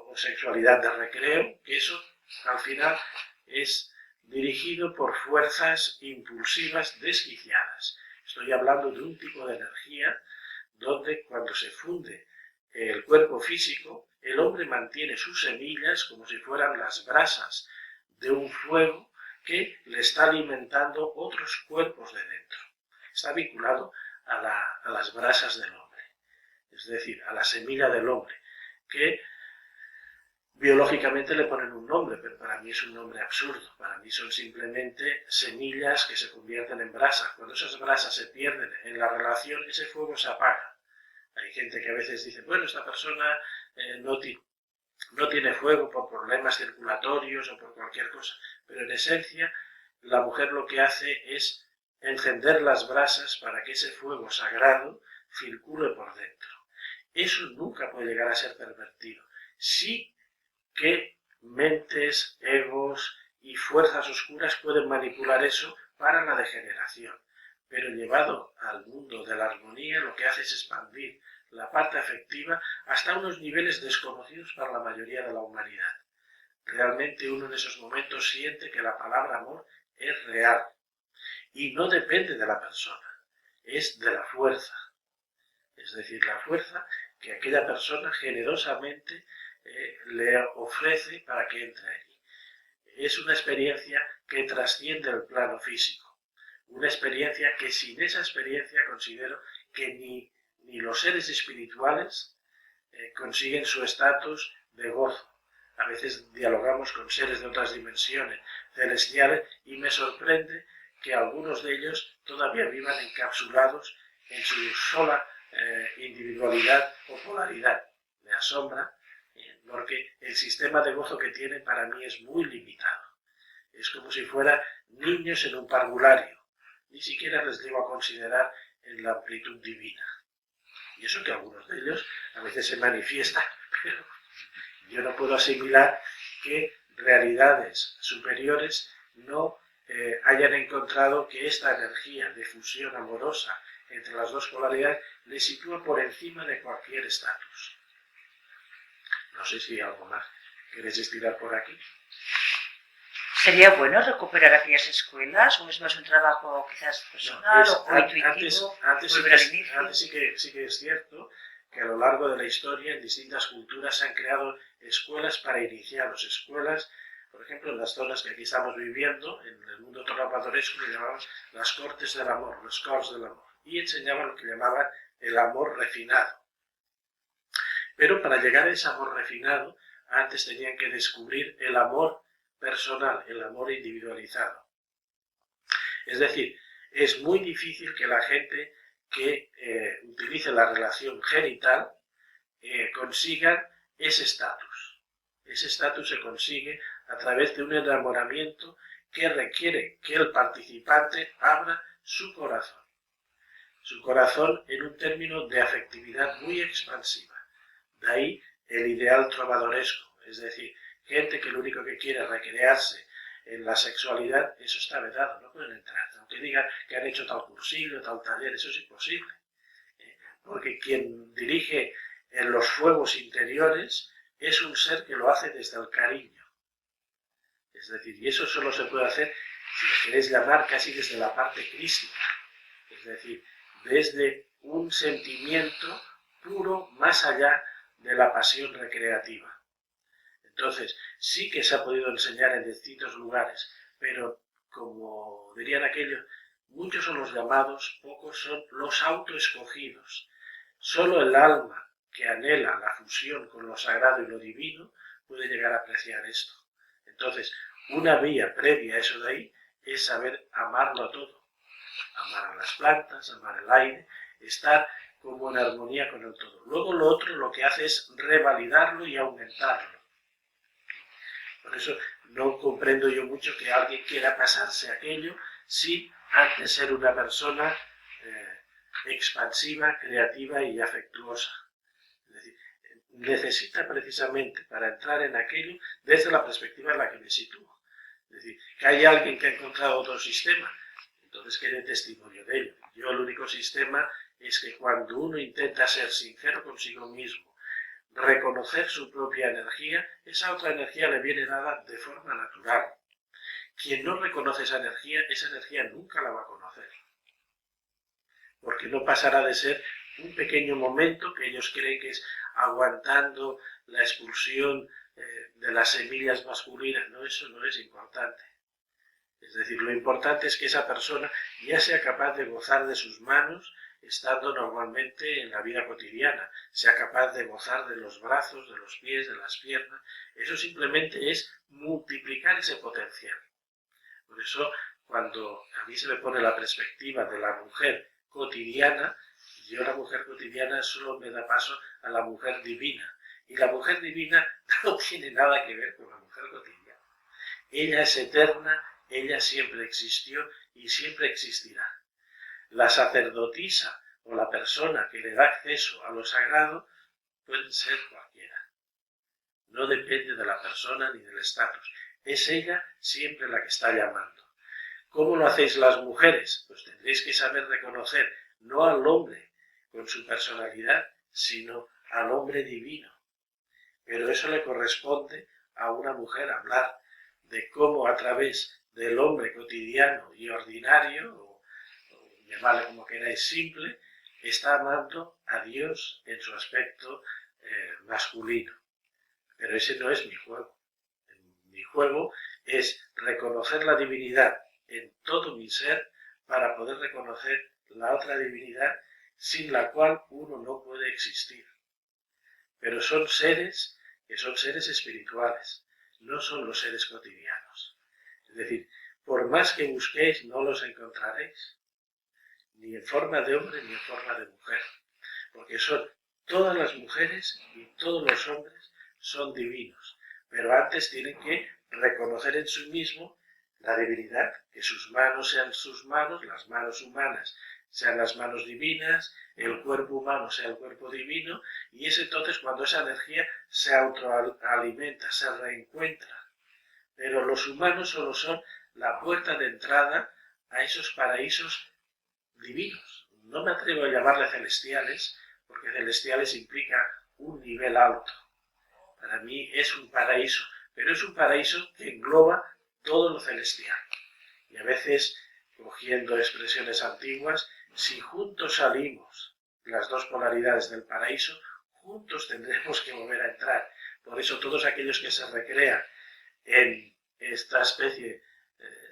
o sexualidad de recreo, que eso al final es dirigido por fuerzas impulsivas desquiciadas. Estoy hablando de un tipo de energía donde cuando se funde el cuerpo físico, el hombre mantiene sus semillas como si fueran las brasas de un fuego que le está alimentando otros cuerpos de dentro. Está vinculado a las brasas del hombre, es decir, a la semilla del hombre, que biológicamente le ponen un nombre, pero para mí es un nombre absurdo. Para mí son simplemente semillas que se convierten en brasa. Cuando esas brasas se pierden en la relación, ese fuego se apaga. Hay gente que a veces dice, bueno, esta persona no tiene fuego por problemas circulatorios o por cualquier cosa, pero en esencia la mujer lo que hace es encender las brasas para que ese fuego sagrado circule por dentro. Eso nunca puede llegar a ser pervertido. Sí que mentes, egos y fuerzas oscuras pueden manipular eso para la degeneración, pero llevado al mundo de la armonía lo que hace es expandir la parte afectiva hasta unos niveles desconocidos para la mayoría de la humanidad. Realmente uno en esos momentos siente que la palabra amor es real y no depende de la persona, es de la fuerza. Es decir, la fuerza que aquella persona generosamente le ofrece para que entre allí. Es una experiencia que trasciende el plano físico. Una experiencia que sin esa experiencia considero que ni los seres espirituales consiguen su estatus de gozo. A veces dialogamos con seres de otras dimensiones celestiales y me sorprende que algunos de ellos todavía vivan encapsulados en su sola individualidad o polaridad. Me asombra porque el sistema de gozo que tienen para mí es muy limitado. Es como si fueran niños en un parvulario. Ni siquiera les llego a considerar en la amplitud divina. Y eso que algunos de ellos a veces se manifiestan, pero yo no puedo asimilar que realidades superiores no hayan encontrado que esta energía de fusión amorosa entre las dos polaridades le sitúa por encima de cualquier estatus. No sé si hay algo más queréis estirar por aquí. ¿Sería bueno recuperar aquellas escuelas? ¿O es más un trabajo quizás personal o intuitivo? Antes sí que es cierto que a lo largo de la historia en distintas culturas se han creado escuelas para iniciados, escuelas, por ejemplo, en las zonas que aquí estamos viviendo, en el mundo trovadoresco, que llamaban las cortes del amor, los cors del amor, y enseñaban lo que llamaban el amor refinado. Pero para llegar a ese amor refinado, antes tenían que descubrir el amor personal, el amor individualizado. Es decir, es muy difícil que la gente que utilice la relación genital consiga ese estatus. Ese estatus se consigue a través de un enamoramiento que requiere que el participante abra su corazón en un término de afectividad muy expansiva. De ahí el ideal trovadoresco, es decir, gente que lo único que quiere es recrearse en la sexualidad, eso está vedado, no pueden entrar. Aunque digan que han hecho tal cursillo, tal taller, eso es imposible. Porque quien dirige en los fuegos interiores es un ser que lo hace desde el cariño. Es decir, y eso solo se puede hacer, si lo queréis llamar, casi desde la parte crística. Es decir, desde un sentimiento puro más allá de la pasión recreativa. Entonces, sí que se ha podido enseñar en distintos lugares, pero como dirían aquellos, muchos son los llamados, pocos son los autoescogidos. Solo el alma que anhela la fusión con lo sagrado y lo divino puede llegar a apreciar esto. Entonces, una vía previa a eso de ahí es saber amarlo todo. Amar a las plantas, amar el aire, estar como en armonía con el todo. Luego lo otro lo que hace es revalidarlo y aumentarlo. Por eso no comprendo yo mucho que alguien quiera pasarse aquello si antes de ser una persona expansiva, creativa y afectuosa. Es decir, necesita precisamente para entrar en aquello desde la perspectiva en la que me sitúo. Es decir, que hay alguien que ha encontrado otro sistema, entonces que dé testimonio de ello. Yo el único sistema es que cuando uno intenta ser sincero consigo mismo, reconocer su propia energía, esa otra energía le viene dada de forma natural. Quien no reconoce esa energía nunca la va a conocer. Porque no pasará de ser un pequeño momento que ellos creen que es aguantando la expulsión de las semillas masculinas. No, eso no es importante. Es decir, lo importante es que esa persona ya sea capaz de gozar de sus manos estando normalmente en la vida cotidiana, sea capaz de gozar de los brazos, de los pies, de las piernas. Eso simplemente es multiplicar ese potencial. Por eso, cuando a mí se me pone la perspectiva de la mujer cotidiana, yo la mujer cotidiana solo me da paso a la mujer divina. Y la mujer divina no tiene nada que ver con la mujer cotidiana. Ella es eterna, ella siempre existió y siempre existirá. La sacerdotisa o la persona que le da acceso a lo sagrado pueden ser cualquiera. No depende de la persona ni del estatus. Es ella siempre la que está llamando. ¿Cómo lo hacéis las mujeres? Pues tendréis que saber reconocer no al hombre con su personalidad, sino al hombre divino. Pero eso le corresponde a una mujer hablar de cómo a través del hombre cotidiano y ordinario, o llamarle como queráis simple, está amando a Dios en su aspecto masculino. Pero ese no es mi juego. Mi juego es reconocer la divinidad en todo mi ser para poder reconocer la otra divinidad sin la cual uno no puede existir. Pero son seres que son seres espirituales, no son los seres cotidianos. Es decir, por más que busquéis no los encontraréis, ni en forma de hombre ni en forma de mujer, porque son todas las mujeres y todos los hombres son divinos, pero antes tienen que reconocer en sí mismo la divinidad, que sus manos sean sus manos, las manos humanas sean las manos divinas, el cuerpo humano sea el cuerpo divino, y es entonces cuando esa energía se autoalimenta, se reencuentra. Pero los humanos solo son la puerta de entrada a esos paraísos divinos. No me atrevo a llamarle celestiales, porque celestiales implica un nivel alto. Para mí es un paraíso, pero es un paraíso que engloba todo lo celestial. Y a veces, cogiendo expresiones antiguas, si juntos salimos las dos polaridades del paraíso, juntos tendremos que volver a entrar. Por eso todos aquellos que se recrean en esta especie,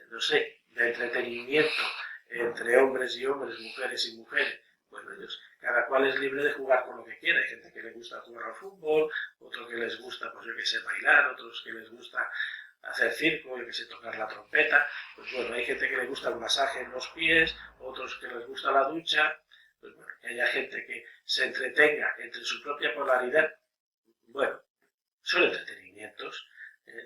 no sé, de entretenimiento entre hombres y hombres, mujeres y mujeres, bueno, ellos, cada cual es libre de jugar con lo que quiera. Hay gente que le gusta jugar al fútbol, otros que les gusta, pues yo que sé, bailar, otros que les gusta hacer circo, yo que sé, tocar la trompeta. Pues bueno, hay gente que le gusta el masaje en los pies, otros que les gusta la ducha. Pues bueno, que haya gente que se entretenga entre su propia polaridad. Bueno, son entretenimientos,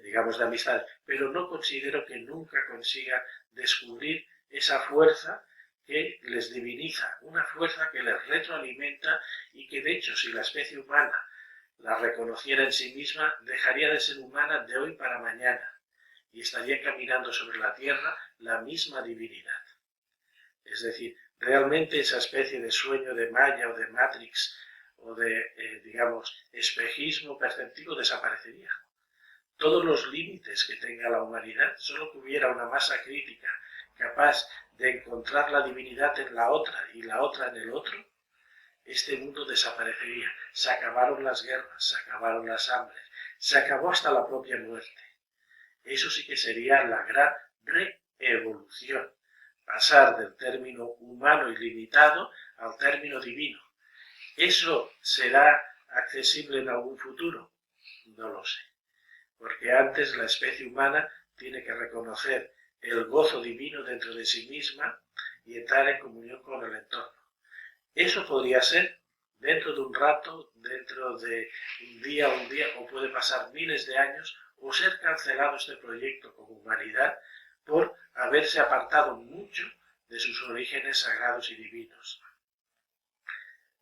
digamos, de amistad, pero no considero que nunca consiga descubrir esa fuerza que les diviniza, una fuerza que les retroalimenta y que, de hecho, si la especie humana la reconociera en sí misma, dejaría de ser humana de hoy para mañana y estaría caminando sobre la tierra la misma divinidad. Es decir, realmente esa especie de sueño de Maya o de Matrix o de, digamos, espejismo perceptivo desaparecería. Todos los límites que tenga la humanidad, solo que hubiera una masa crítica capaz de encontrar la divinidad en la otra y la otra en el otro, este mundo desaparecería. Se acabaron las guerras, se acabaron las hambres, se acabó hasta la propia muerte. Eso sí que sería la gran reevolución, pasar del término humano y limitado al término divino. ¿Eso será accesible en algún futuro? No lo sé, porque antes la especie humana tiene que reconocer el gozo divino dentro de sí misma y entrar en comunión con el entorno. Eso podría ser dentro de un rato, dentro de un día, o puede pasar miles de años, o ser cancelado este proyecto como humanidad por haberse apartado mucho de sus orígenes sagrados y divinos.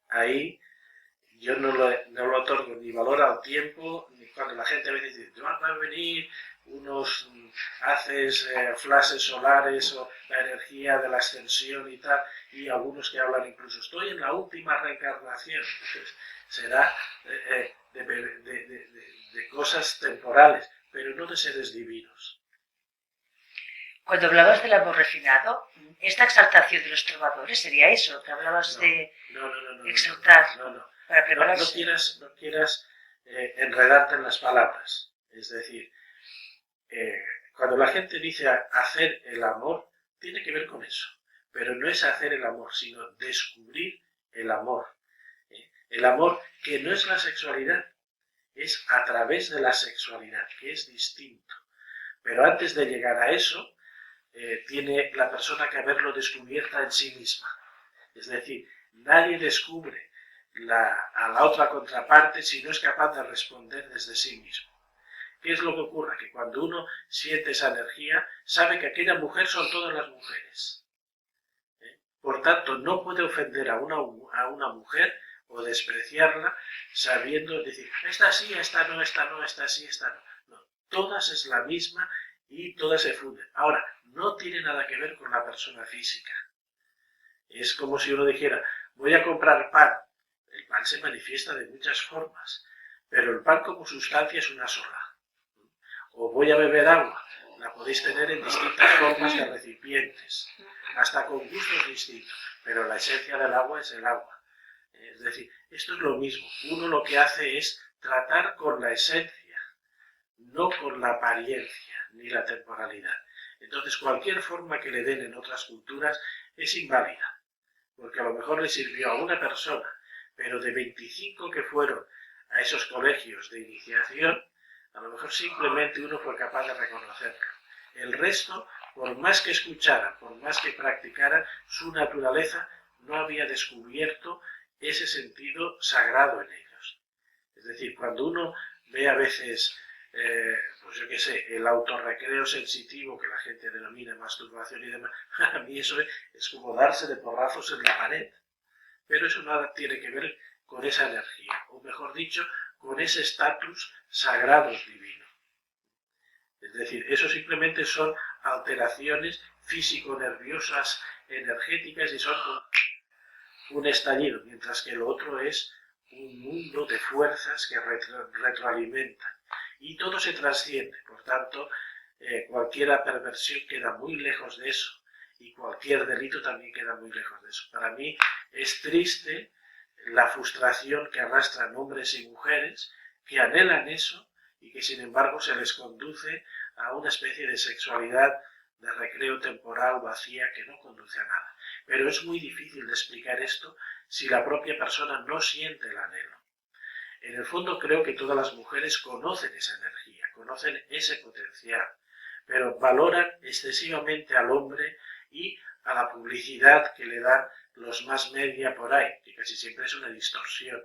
Ahí yo no lo otorgo ni valor al tiempo, ni cuando la gente a veces dice, van a venir unos haces flashes solares o la energía de la ascensión y tal, y algunos que hablan incluso, estoy en la última reencarnación. Entonces, será de cosas temporales, pero no de seres divinos. Cuando hablabas del amor refinado, esta exaltación de los trovadores sería eso, que hablabas de exaltar. Para prepararse. No quieras enredarte en las palabras. Es decir, cuando la gente dice hacer el amor, tiene que ver con eso. pero no es hacer el amor, sino descubrir el amor. El amor que no es la sexualidad, es a través de la sexualidad, que es distinto. Pero antes de llegar a eso, tiene la persona que haberlo descubierta en sí misma. Es decir, nadie descubre a la otra contraparte si no es capaz de responder desde sí mismo. ¿Qué es lo que ocurre? Que cuando uno siente esa energía, sabe que aquella mujer son todas las mujeres. Por tanto, no puede ofender a una mujer o despreciarla sabiendo decir, esta sí, esta no, esta no, esta sí, esta no. No, todas es la misma y todas se funden. Ahora, no tiene nada que ver con la persona física. Es como si uno dijera, voy a comprar pan. El pan se manifiesta de muchas formas, pero el pan como sustancia es una sola. O voy a beber agua, la podéis tener en distintas formas de recipientes, hasta con gustos distintos, pero la esencia del agua es el agua. Es decir, esto es lo mismo. Uno lo que hace es tratar con la esencia, no con la apariencia ni la temporalidad. Entonces, cualquier forma que le den en otras culturas es inválida, porque a lo mejor le sirvió a una persona, pero de 25 que fueron a esos colegios de iniciación, a lo mejor simplemente uno fue capaz de reconocerlo. El resto, por más que escucharan, por más que practicaran, su naturaleza no había descubierto ese sentido sagrado en ellos. Es decir, cuando uno ve a veces, pues yo qué sé, el autorrecreo sensitivo que la gente denomina masturbación y demás, a mí eso es como darse de porrazos en la pared. Pero eso nada tiene que ver con esa energía, o mejor dicho, con ese estatus sagrados divino. Es decir, eso simplemente son alteraciones físico-nerviosas, energéticas, y son un estallido, mientras que lo otro es un mundo de fuerzas que retroalimentan. Y todo se trasciende, por tanto, cualquier perversión queda muy lejos de eso, y cualquier delito también queda muy lejos de eso. Para mí es triste la frustración que arrastran hombres y mujeres que anhelan eso y que sin embargo se les conduce a una especie de sexualidad de recreo temporal vacía que no conduce a nada. Pero es muy difícil de explicar esto si la propia persona no siente el anhelo. En el fondo creo que todas las mujeres conocen esa energía, conocen ese potencial, pero valoran excesivamente al hombre y a la publicidad que le dan los más media por ahí, que casi siempre es una distorsión,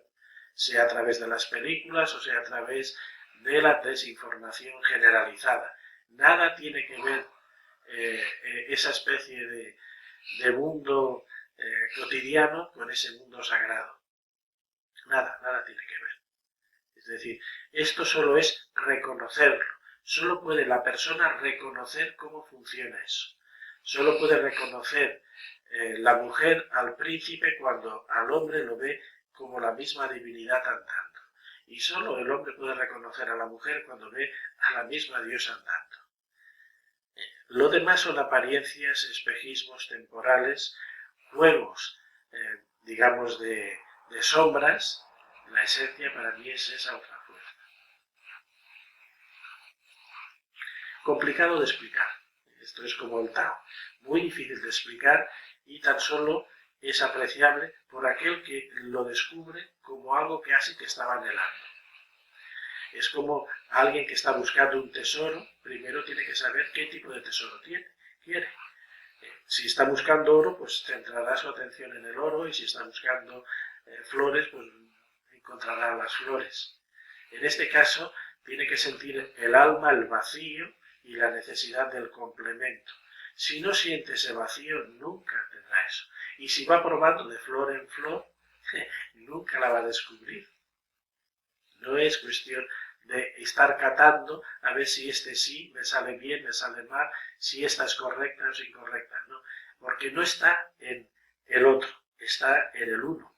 sea a través de las películas o sea a través de la desinformación generalizada. Nada tiene que ver esa especie de mundo cotidiano con ese mundo sagrado. Nada tiene que ver. Es decir, esto solo es reconocerlo. Solo puede la persona reconocer cómo funciona eso. Solo puede reconocer la mujer al príncipe cuando al hombre lo ve como la misma divinidad andando. Y solo el hombre puede reconocer a la mujer cuando ve a la misma diosa andando. Lo demás son apariencias, espejismos temporales, juegos, digamos, de sombras. La esencia para mí es esa otra fuerza. Complicado de explicar. Esto es como el Tao. Muy difícil de explicar y tan solo es apreciable por aquel que lo descubre como algo que hace que estaba anhelando. Es como alguien que está buscando un tesoro, primero tiene que saber qué tipo de tesoro quiere. Si está buscando oro, pues centrará su atención en el oro, y si está buscando flores, pues encontrará las flores. En este caso, tiene que sentir el alma, el vacío y la necesidad del complemento. Si no siente ese vacío, nunca tendrá eso. Y si va probando de flor en flor, nunca la va a descubrir. No es cuestión de estar catando a ver si este sí me sale bien, me sale mal, si esta es correcta o es incorrecta. No, porque no está en el otro, está en el uno.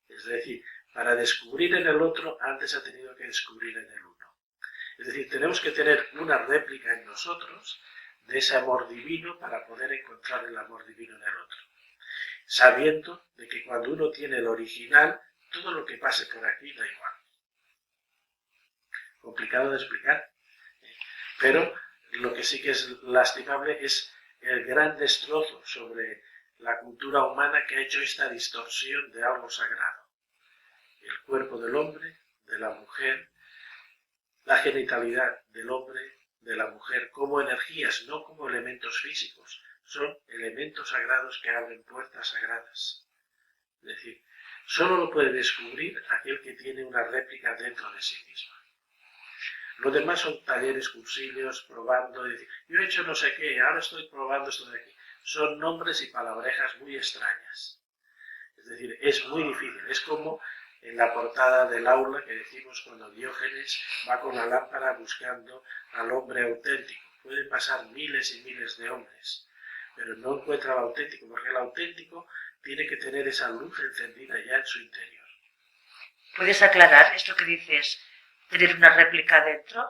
Es decir, para descubrir en el otro, antes ha tenido que descubrir en el uno. Es decir, tenemos que tener una réplica en nosotros de ese amor divino para poder encontrar el amor divino en el otro. Sabiendo de que cuando uno tiene el original, todo lo que pase por aquí da igual. Complicado de explicar, pero lo que sí que es lastimable es el gran destrozo sobre la cultura humana que ha hecho esta distorsión de algo sagrado. El cuerpo del hombre, de la mujer, la genitalidad del hombre, de la mujer, como energías, no como elementos físicos. Son elementos sagrados que abren puertas sagradas. Es decir, solo lo puede descubrir aquel que tiene una réplica dentro de sí mismo. Lo demás son talleres, cursillos, probando, decir, yo he hecho no sé qué, ahora estoy probando esto de aquí. Son nombres y palabrejas muy extrañas. Es decir, es muy difícil. Es como en la portada del aula que decimos cuando Diógenes va con la lámpara buscando al hombre auténtico. Pueden pasar miles y miles de hombres, pero no encuentra al auténtico, porque el auténtico tiene que tener esa luz encendida ya en su interior. ¿Puedes aclarar esto que dices, tener una réplica dentro?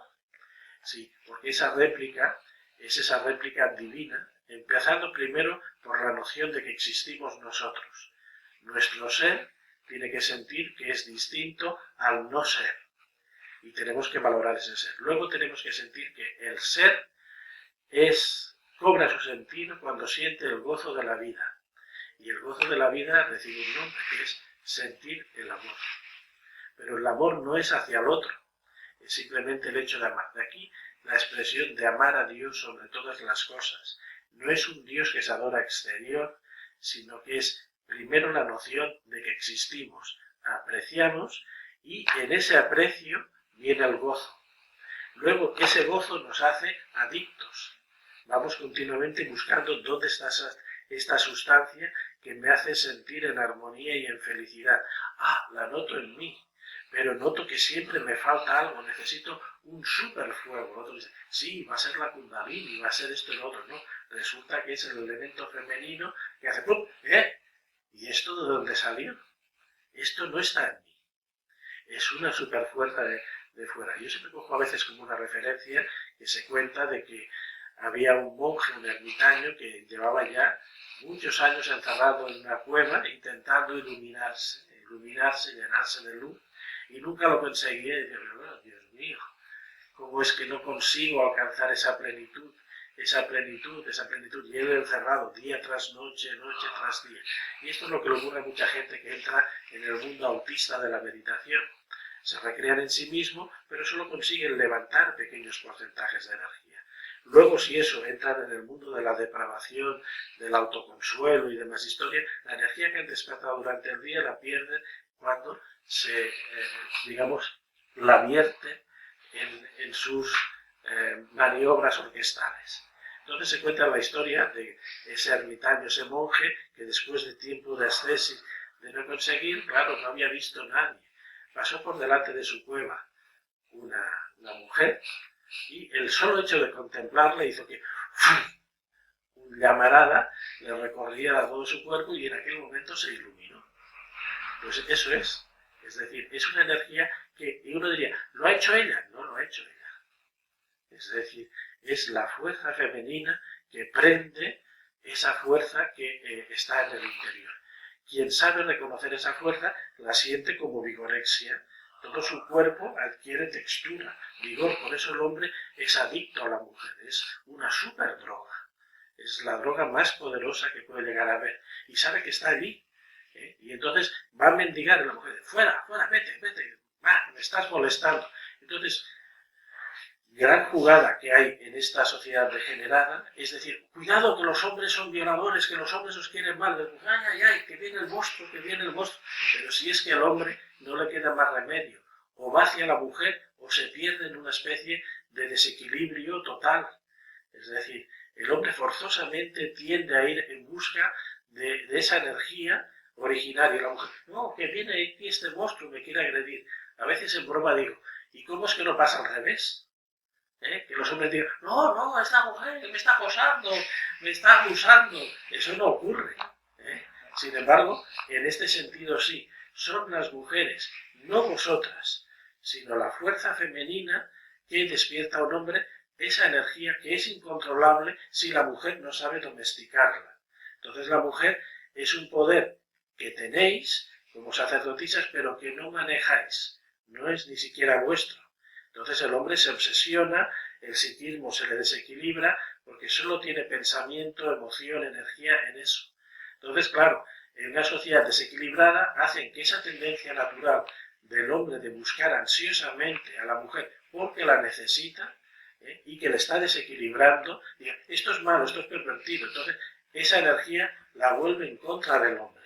Sí, porque esa réplica es esa réplica divina, empezando primero por la noción de que existimos nosotros. Nuestro ser tiene que sentir que es distinto al no ser, y tenemos que valorar ese ser. Luego tenemos que sentir que el ser cobra su sentido cuando siente el gozo de la vida, y el gozo de la vida recibe un nombre, que es sentir el amor. Pero el amor no es hacia el otro, es simplemente el hecho de amar. De aquí la expresión de amar a Dios sobre todas las cosas. No es un Dios que se adora exterior, sino que es primero la noción de que existimos, apreciamos, y en ese aprecio viene el gozo. Luego ese gozo nos hace adictos. Vamos continuamente buscando dónde está esta sustancia que me hace sentir en armonía y en felicidad. Ah, la noto en mí, pero noto que siempre me falta algo, necesito un superfuego. Otro dice, sí, va a ser la kundalini, va a ser esto y lo otro. No, resulta que es el elemento femenino que hace ¡pum! ¿Y esto de dónde salió? Esto no está en mí. Es una superfuerza de fuera. Yo siempre cojo a veces como una referencia que se cuenta de que había un monje, un ermitaño, que llevaba ya muchos años encerrado en una cueva intentando iluminarse, llenarse de luz, y nunca lo conseguía. Y decía, oh, Dios mío, ¿cómo es que no consigo alcanzar esa plenitud? Y él encerrado día tras noche, noche tras día. Y esto es lo que le ocurre a mucha gente que entra en el mundo autista de la meditación. Se recrean en sí mismo, pero solo consiguen levantar pequeños porcentajes de energía. Luego, si eso entran en el mundo de la depravación, del autoconsuelo y demás historias, la energía que han despertado durante el día la pierden cuando se, la vierten en sus maniobras orquestales. Entonces se cuenta la historia de ese ermitaño, ese monje, que después de tiempo de ascesis, de no conseguir, claro, no había visto a nadie. Pasó por delante de su cueva una mujer, y el solo hecho de contemplarla hizo que una llamarada le recorría todo su cuerpo y en aquel momento se iluminó. Pues eso es decir, es una energía que, y uno diría, ¿lo ha hecho ella? No lo ha hecho ella. Es decir, es la fuerza femenina que prende esa fuerza que está en el interior. Quien sabe reconocer esa fuerza la siente como vigorexia. Todo su cuerpo adquiere textura, vigor. Por eso el hombre es adicto a la mujer. Es una superdroga. Es la droga más poderosa que puede llegar a haber. Y sabe que está allí. Y entonces va a mendigar a la mujer. Fuera, vete, me estás molestando. Entonces, gran jugada que hay en esta sociedad degenerada, es decir, cuidado que los hombres son violadores, que los hombres os quieren mal, ay, que viene el monstruo, pero si es que al hombre no le queda más remedio, o va hacia la mujer o se pierde en una especie de desequilibrio total. Es decir, el hombre forzosamente tiende a ir en busca de esa energía originaria. La mujer, no, que viene aquí este monstruo, me quiere agredir. A veces en broma digo, ¿y cómo es que no pasa al revés? Que los hombres digan, no, esta mujer me está acosando, me está abusando. Eso no ocurre. Sin embargo, en este sentido sí, son las mujeres, no vosotras, sino la fuerza femenina que despierta a un hombre esa energía que es incontrolable si la mujer no sabe domesticarla. Entonces la mujer es un poder que tenéis como sacerdotisas, pero que no manejáis, no es ni siquiera vuestro. Entonces el hombre se obsesiona, el psiquismo se le desequilibra, porque solo tiene pensamiento, emoción, energía en eso. Entonces, claro, en una sociedad desequilibrada hacen que esa tendencia natural del hombre de buscar ansiosamente a la mujer porque la necesita, y que le está desequilibrando, diga, esto es malo, esto es pervertido. Entonces, esa energía la vuelve en contra del hombre.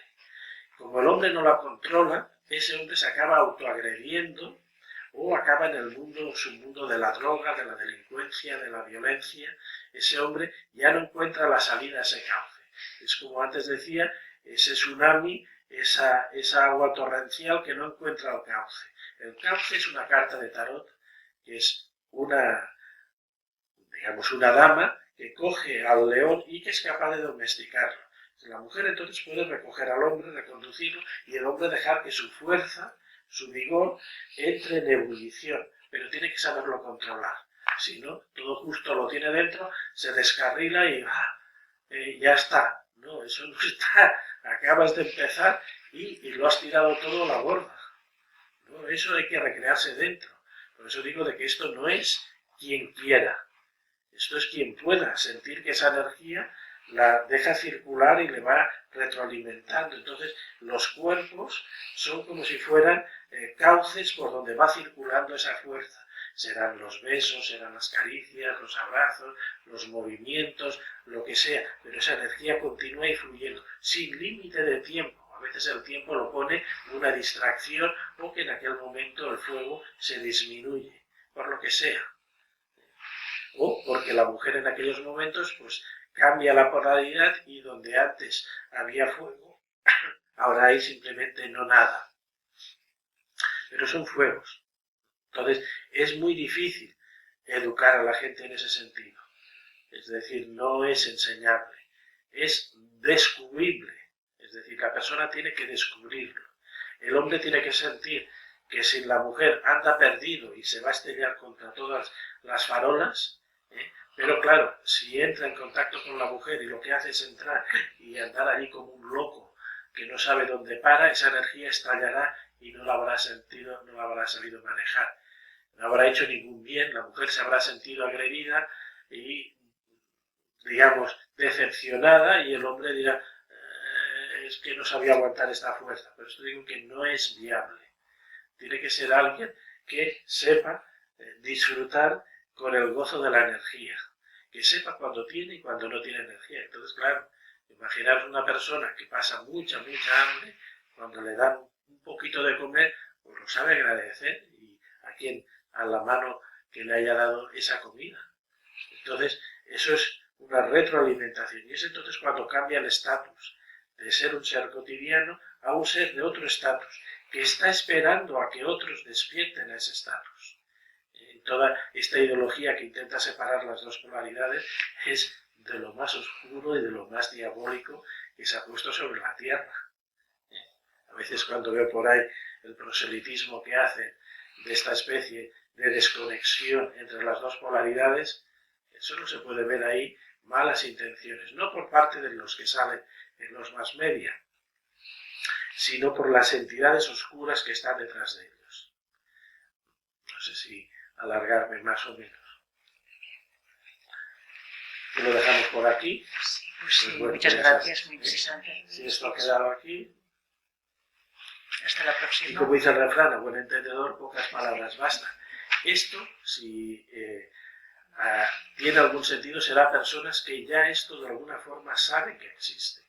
Como el hombre no la controla, ese hombre se acaba autoagrediendo o acaba en el mundo, submundo de la droga, de la delincuencia, de la violencia. Ese hombre ya no encuentra la salida a ese cauce. Es como antes decía, ese tsunami, esa agua torrencial que no encuentra el cauce. El cauce es una carta de tarot, que es una dama que coge al león y que es capaz de domesticarlo. La mujer entonces puede recoger al hombre, reconducirlo, y el hombre dejar que su fuerza, su vigor, entre en ebullición, pero tiene que saberlo controlar. Si no, todo justo lo tiene dentro, se descarrila y ya está. No, eso no está. Acabas de empezar y lo has tirado todo a la borda. No, eso hay que recrearse dentro. Por eso digo de que esto no es quien quiera. Esto es quien pueda sentir que esa energía la deja circular y le va retroalimentando. Entonces, los cuerpos son como si fueran cauces por donde va circulando esa fuerza. Serán los besos, serán las caricias, los abrazos, los movimientos, lo que sea. Pero esa energía continúa y fluyendo, sin límite de tiempo. A veces el tiempo lo pone una distracción o que en aquel momento el fuego se disminuye, por lo que sea. O porque la mujer en aquellos momentos pues cambia la polaridad y donde antes había fuego, ahora hay simplemente no nada. Pero son fuegos. Entonces es muy difícil educar a la gente en ese sentido. Es decir, no es enseñable, es descubrible. Es decir, la persona tiene que descubrirlo. El hombre tiene que sentir que si la mujer anda perdido y se va a estrellar contra todas las farolas, pero claro, si entra en contacto con la mujer y lo que hace es entrar y andar allí como un loco que no sabe dónde para, esa energía estallará y no la habrá sentido, no la habrá sabido manejar. No habrá hecho ningún bien, la mujer se habrá sentido agredida y, digamos, decepcionada, y el hombre dirá, es que no sabía aguantar esta fuerza. Pero esto digo que no es viable. Tiene que ser alguien que sepa disfrutar con el gozo de la energía, que sepa cuando tiene y cuando no tiene energía. Entonces, claro, imaginaros una persona que pasa mucha hambre, cuando le dan un poquito de comer, pues lo sabe agradecer, y a la mano que le haya dado esa comida. Entonces, eso es una retroalimentación, y es entonces cuando cambia el estatus de ser un ser cotidiano a un ser de otro estatus, que está esperando a que otros despierten a ese estatus. Toda esta ideología que intenta separar las dos polaridades es de lo más oscuro y de lo más diabólico que se ha puesto sobre la tierra. A veces cuando veo por ahí el proselitismo que hacen de esta especie de desconexión entre las dos polaridades, solo se puede ver ahí malas intenciones, no por parte de los que salen en los mass media, sino por las entidades oscuras que están detrás de ellos. No sé si alargarme más o menos. Y lo dejamos por aquí. Sí, pues sí, Pues bueno, muchas gracias, muy interesante. Si esto ha quedado aquí. Hasta la próxima. Y como dice el refrán, a buen entendedor pocas palabras bastan. Esto, si tiene algún sentido, será personas que ya esto de alguna forma saben que existe,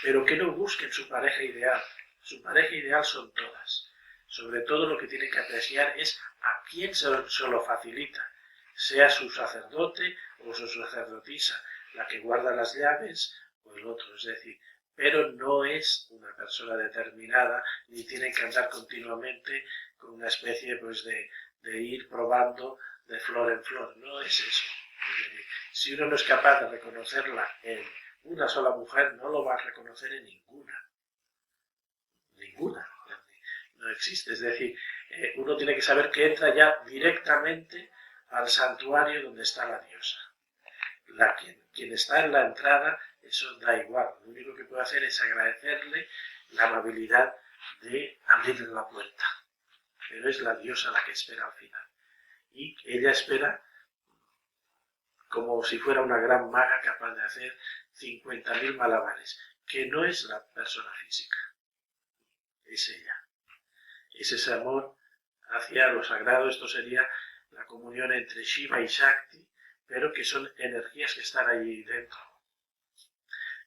pero que no busquen su pareja ideal. Su pareja ideal son todas. Sobre todo lo que tienen que apreciar es a quién se lo facilita, sea su sacerdote o su sacerdotisa, la que guarda las llaves o el otro. Es decir, pero no es una persona determinada, ni tiene que andar continuamente con una especie pues, de ir probando de flor en flor. No es eso. Es decir, si uno no es capaz de reconocerla en una sola mujer, no lo va a reconocer en ninguna. Ninguna. No existe. Es decir, uno tiene que saber que entra ya directamente al santuario donde está la diosa. Quien está en la entrada, eso da igual. Lo único que puede hacer es agradecerle la amabilidad de abrirle la puerta. Pero es la diosa la que espera al final. Y ella espera como si fuera una gran maga capaz de hacer 50.000 malabares. que no es la persona física, es ella. Es ese amor hacia lo sagrado. Esto sería la comunión entre Shiva y Shakti, pero que son energías que están allí dentro.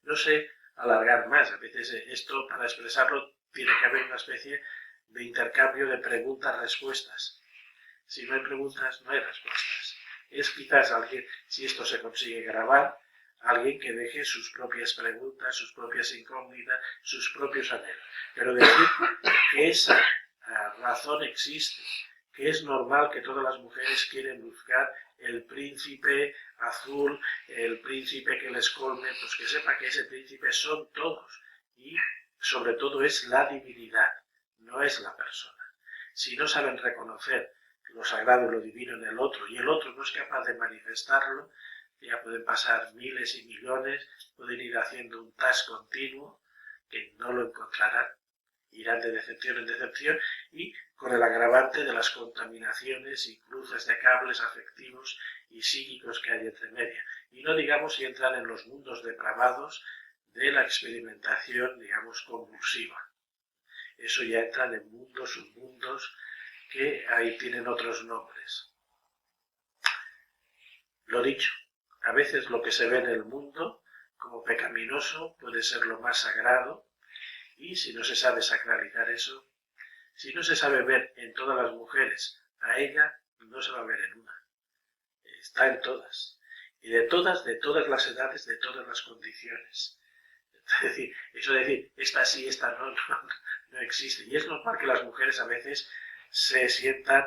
No sé alargar más, a veces esto para expresarlo tiene que haber una especie de intercambio de preguntas-respuestas. Si no hay preguntas, no hay respuestas. Es quizás alguien, si esto se consigue grabar, alguien que deje sus propias preguntas, sus propias incógnitas, sus propios anhelos. Pero decir que esa razón existe, que es normal que todas las mujeres quieren buscar el príncipe azul, el príncipe que les colme, pues que sepa que ese príncipe son todos y sobre todo es la divinidad, no es la persona. Si no saben reconocer lo sagrado y lo divino en el otro y el otro no es capaz de manifestarlo, ya pueden pasar miles y millones, pueden ir haciendo un task continuo que no lo encontrarán. Irán de decepción en decepción y con el agravante de las contaminaciones y cruces de cables afectivos y psíquicos que hay entre media. Y no digamos si entran en los mundos depravados de la experimentación, digamos, convulsiva. Eso ya entran en mundos, submundos, que ahí tienen otros nombres. Lo dicho, a veces lo que se ve en el mundo como pecaminoso puede ser lo más sagrado. Y si no se sabe sacralizar eso, si no se sabe ver en todas las mujeres a ella, no se va a ver en una. Está en todas. Y de todas las edades, de todas las condiciones. Es decir, eso de decir, esta sí, esta no existe. Y es normal que las mujeres a veces se sientan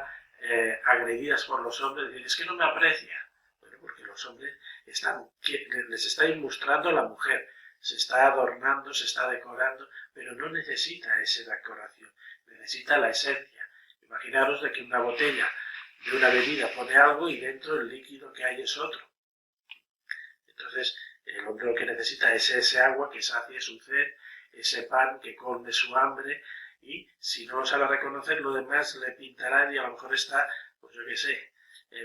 agredidas por los hombres y dicen, es que no me aprecia. Bueno, porque los hombres les están mostrando a la mujer. Se está adornando, se está decorando, pero no necesita esa decoración, necesita la esencia. Imaginaros de que una botella de una bebida pone algo y dentro el líquido que hay es otro. Entonces, el hombre lo que necesita es ese agua que sacie su sed, ese pan que colme su hambre, y si no lo sabe reconocer, lo demás le pintará y a lo mejor está, pues yo qué sé,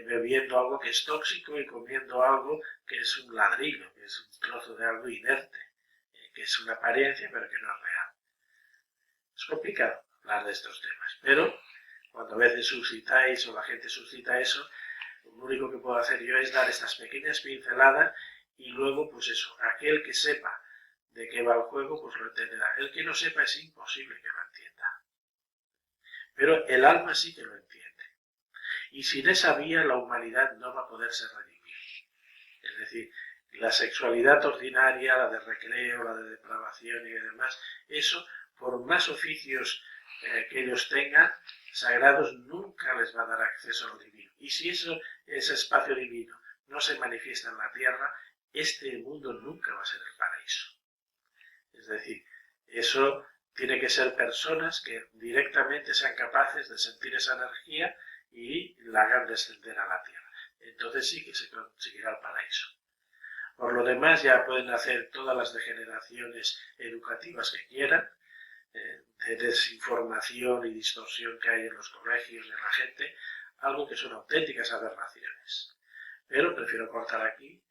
bebiendo algo que es tóxico y comiendo algo que es un ladrillo, que es un trozo de algo inerte, que es una apariencia pero que no es real. Es complicado hablar de estos temas, pero cuando a veces suscitáis o la gente suscita eso, lo único que puedo hacer yo es dar estas pequeñas pinceladas y luego, pues eso, aquel que sepa de qué va el juego, pues lo entenderá. El que no sepa es imposible que lo entienda. Pero el alma sí que lo entiende. Y sin esa vía la humanidad no va a poderse redimir. Es decir, la sexualidad ordinaria, la de recreo, la de depravación y demás, eso, por más oficios que ellos tengan, sagrados, nunca les va a dar acceso a lo divino. Y si ese espacio divino no se manifiesta en la tierra, este mundo nunca va a ser el paraíso. Es decir, eso tiene que ser personas que directamente sean capaces de sentir esa energía y la hagan descender a la tierra. Entonces sí que se conseguirá el paraíso. Por lo demás ya pueden hacer todas las degeneraciones educativas que quieran, de desinformación y distorsión que hay en los colegios de la gente, algo que son auténticas aberraciones. Pero prefiero cortar aquí